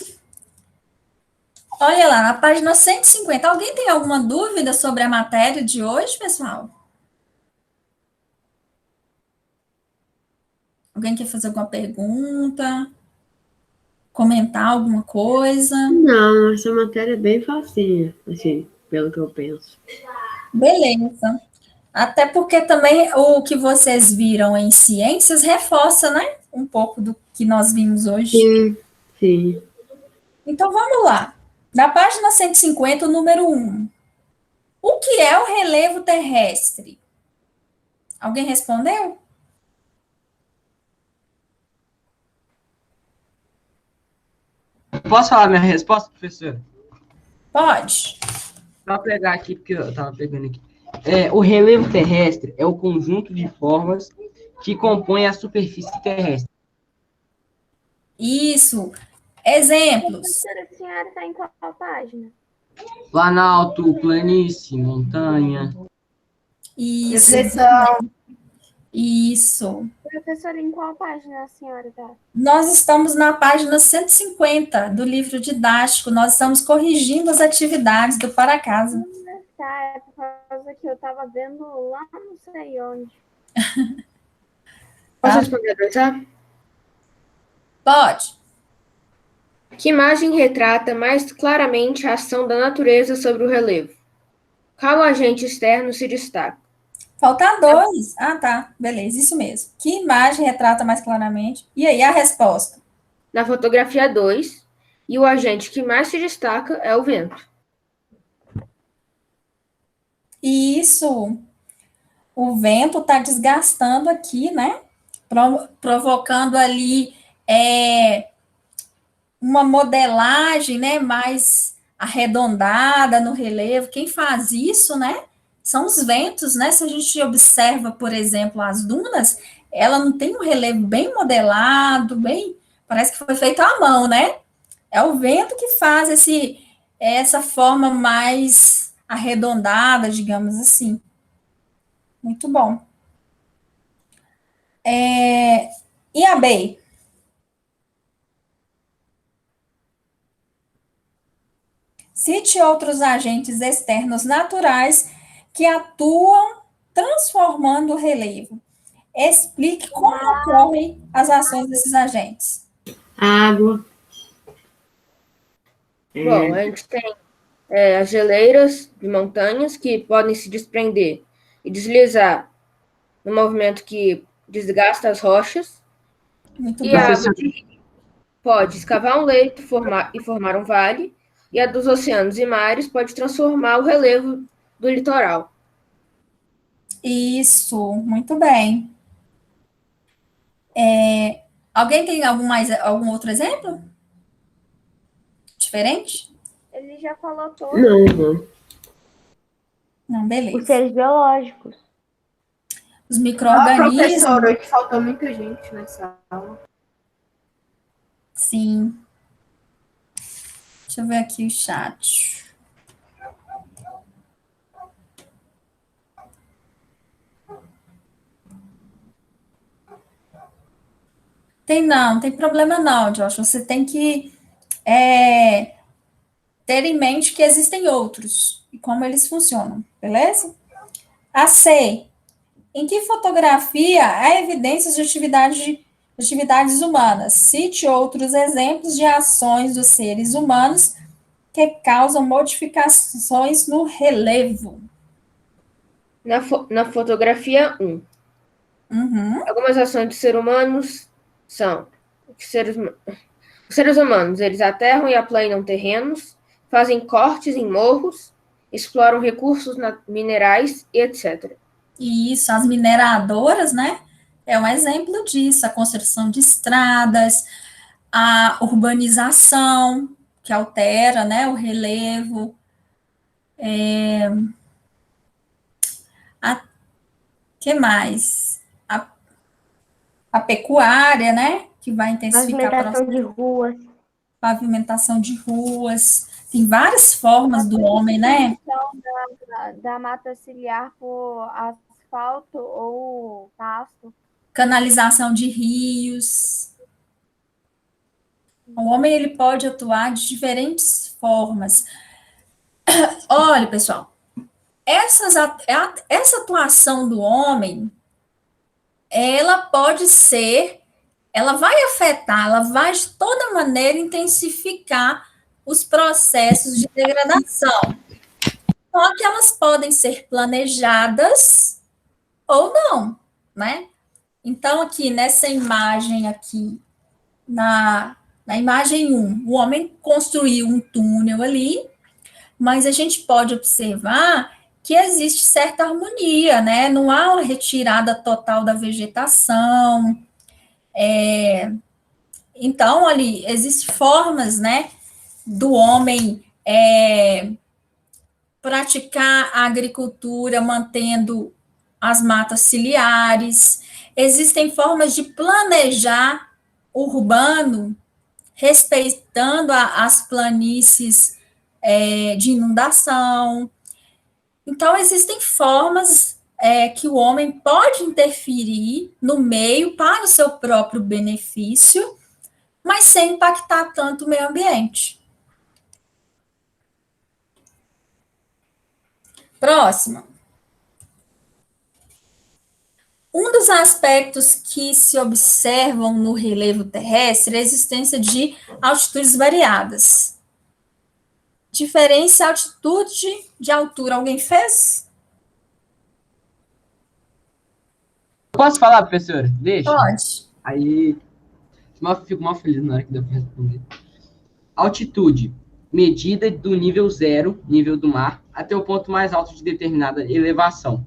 Olha lá, na página 150. Alguém tem alguma dúvida sobre a matéria de hoje, pessoal? Alguém quer fazer alguma pergunta? Comentar alguma coisa? Não, essa matéria é bem facinha, assim, pelo que eu penso. Beleza. Até porque também o que vocês viram em ciências reforça, né? Um pouco do que nós vimos hoje. Sim, sim. Então, vamos lá. Na página 150, o número 1. O que é o relevo terrestre? Alguém respondeu? Posso falar minha resposta, professora? Pode. Vou pegar aqui, porque eu estava pegando aqui. O relevo terrestre é o conjunto de formas que compõem a superfície terrestre. Isso. Exemplos. A senhora está em qual página? Planalto, planície, montanha. Isso. Depressão. Isso. Professora, em qual página a senhora está? Nós estamos na página 150 do livro didático. Nós estamos corrigindo as atividades do para casa. Tá, é por causa que eu estava vendo lá não sei onde. Posso responder, tá? Pode. Que imagem retrata mais claramente a ação da natureza sobre o relevo? Qual agente externo se destaca? Falta dois. Ah, tá. Beleza, isso mesmo. Que imagem retrata mais claramente? E aí, a resposta? Na fotografia 2, e o agente que mais se destaca é o vento. Isso. O vento está desgastando aqui, né? Provocando ali uma modelagem, né, mais arredondada no relevo. Quem faz isso, né, são os ventos, né? Se a gente observa, por exemplo, as dunas, ela não tem um relevo bem modelado, bem, parece que foi feito à mão, né? É o vento que faz essa forma mais arredondada, digamos assim. Muito bom. E a Bey? Cite outros agentes externos naturais que atuam transformando o relevo. Explique como ocorrem as ações desses agentes. Água. Bom, a gente tem as geleiras de montanhas que podem se desprender e deslizar no movimento que desgasta as rochas. Muito E bom. a água de rio pode escavar um leito e formar um vale. E a dos oceanos e mares pode transformar o relevo do litoral. Isso, muito bem. Alguém tem algum outro exemplo? Diferente? Ele já falou todo. Não. Não, Os beleza. seres biológicos. Os Ah, micro-organismos. professora, que faltou muita gente nessa aula. Sim. Deixa eu ver aqui o chat. Não tem problema não, Josh. Você tem que ter em mente que existem outros e como eles funcionam, beleza? A C. Em que fotografia há evidências de atividades humanas? Cite outros exemplos de ações dos seres humanos que causam modificações no relevo. Na fotografia 1, algumas ações dos seres humanos são os seres humanos, eles aterram e aplanam terrenos, fazem cortes em morros, exploram recursos minerais e etc. E isso, as mineradoras, né? É um exemplo disso, a construção de estradas, a urbanização, que altera, né, o relevo, que mais? A pecuária, né, que vai intensificar Pavimentação de ruas. pavimentação de ruas, tem várias formas do homem, né? Da mata ciliar por asfalto ou pasto. Canalização de rios. O homem, ele pode atuar de diferentes formas. Olha, pessoal, essa atuação do homem, ela pode ser, ela vai afetar, ela vai de toda maneira intensificar os processos de degradação. Só que elas podem ser planejadas ou não, né? Então, aqui nessa imagem aqui, na imagem 1, o homem construiu um túnel ali, mas a gente pode observar que existe certa harmonia, né? Não há uma retirada total da vegetação. Então, ali, existem formas, né, do homem praticar a agricultura mantendo as matas ciliares. Existem formas de planejar urbano respeitando as planícies de inundação. Então, existem formas que o homem pode interferir no meio para o seu próprio benefício, mas sem impactar tanto o meio ambiente. Próxima. Um dos aspectos que se observam no relevo terrestre é a existência de altitudes variadas. Diferença altitude de altura. Alguém fez? Posso falar, professora? Deixa. Pode. Aí, fico mal feliz na hora que deu para responder. Altitude, medida do nível zero, nível do mar, até o ponto mais alto de determinada elevação.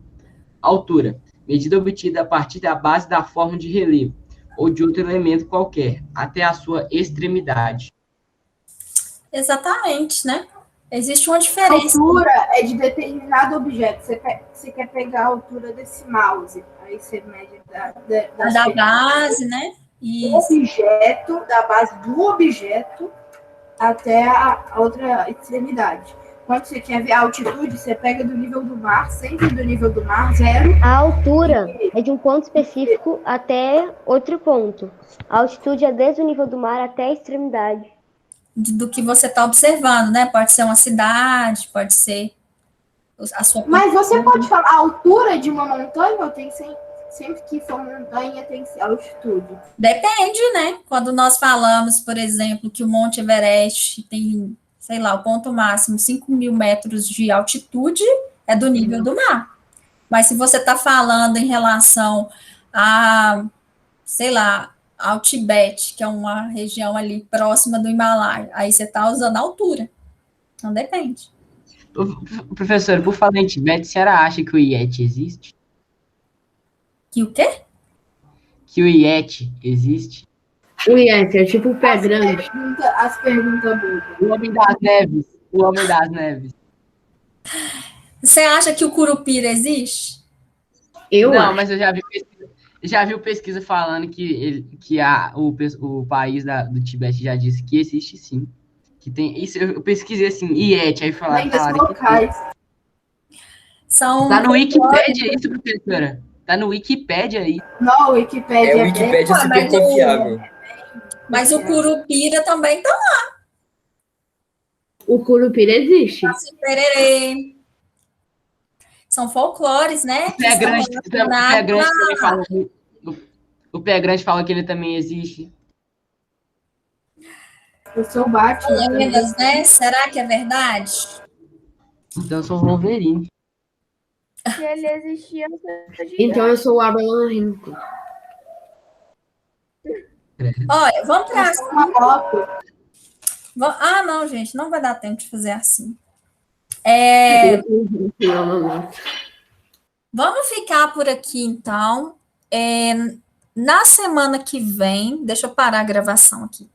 Altura, medida obtida a partir da base da forma de relevo, ou de outro elemento qualquer, até a sua extremidade. Exatamente, né? Existe uma diferença. A altura é de determinado objeto. Você quer pegar a altura desse mouse. Aí você mede da base, né? Do objeto, da base do objeto até a outra extremidade. Quando você quer ver a altitude, você pega do nível do mar, sempre do nível do mar, 0. A altura é de um ponto específico até outro ponto. A altitude é desde o nível do mar até a extremidade. Do que você está observando, né? Pode ser uma cidade, pode ser a sua... Mas você pode falar a altura de uma montanha ou tem sempre que for montanha tem que ser altitude? Depende, né? Quando nós falamos, por exemplo, que o Monte Everest tem, sei lá, o ponto máximo 5.000 metros de altitude, é do nível do mar. Mas se você está falando em relação a, sei lá, ao Tibete, que é uma região ali próxima do Himalaia, aí você está usando a altura. Então, depende. Professor, por falar em Tibete, a senhora acha que o Yeti existe? Que o quê? Que o Yeti existe? O Yeti é tipo o pé grande. As perguntas boas. O Homem das Neves. O Homem das Neves. Você acha que o Curupira existe? Eu Não, acho. mas eu já vi pesquisa falando que o país do Tibete já disse que existe sim. Que tem, isso, eu pesquisei assim, Yeti, aí falaram locais. São tá no Wikipédia isso, professora. Tá no Wikipédia aí. Não, o Wikipédia o Wikipédia é super confiável. Mas o Curupira também tá lá. O Curupira existe. Pererê. São folclores, né? O Pé Grande também fala. O Pé Grande fala que ele também existe. Eu sou o Batman. Lendas, né? Será que é verdade? Então eu sou o Wolverine. Se ele existia, então eu sou o Abraham Lincoln. Olha, vamos para Ah, não, gente, não vai dar tempo de fazer assim. Vamos ficar por aqui, então. Na semana que vem, deixa eu parar a gravação aqui.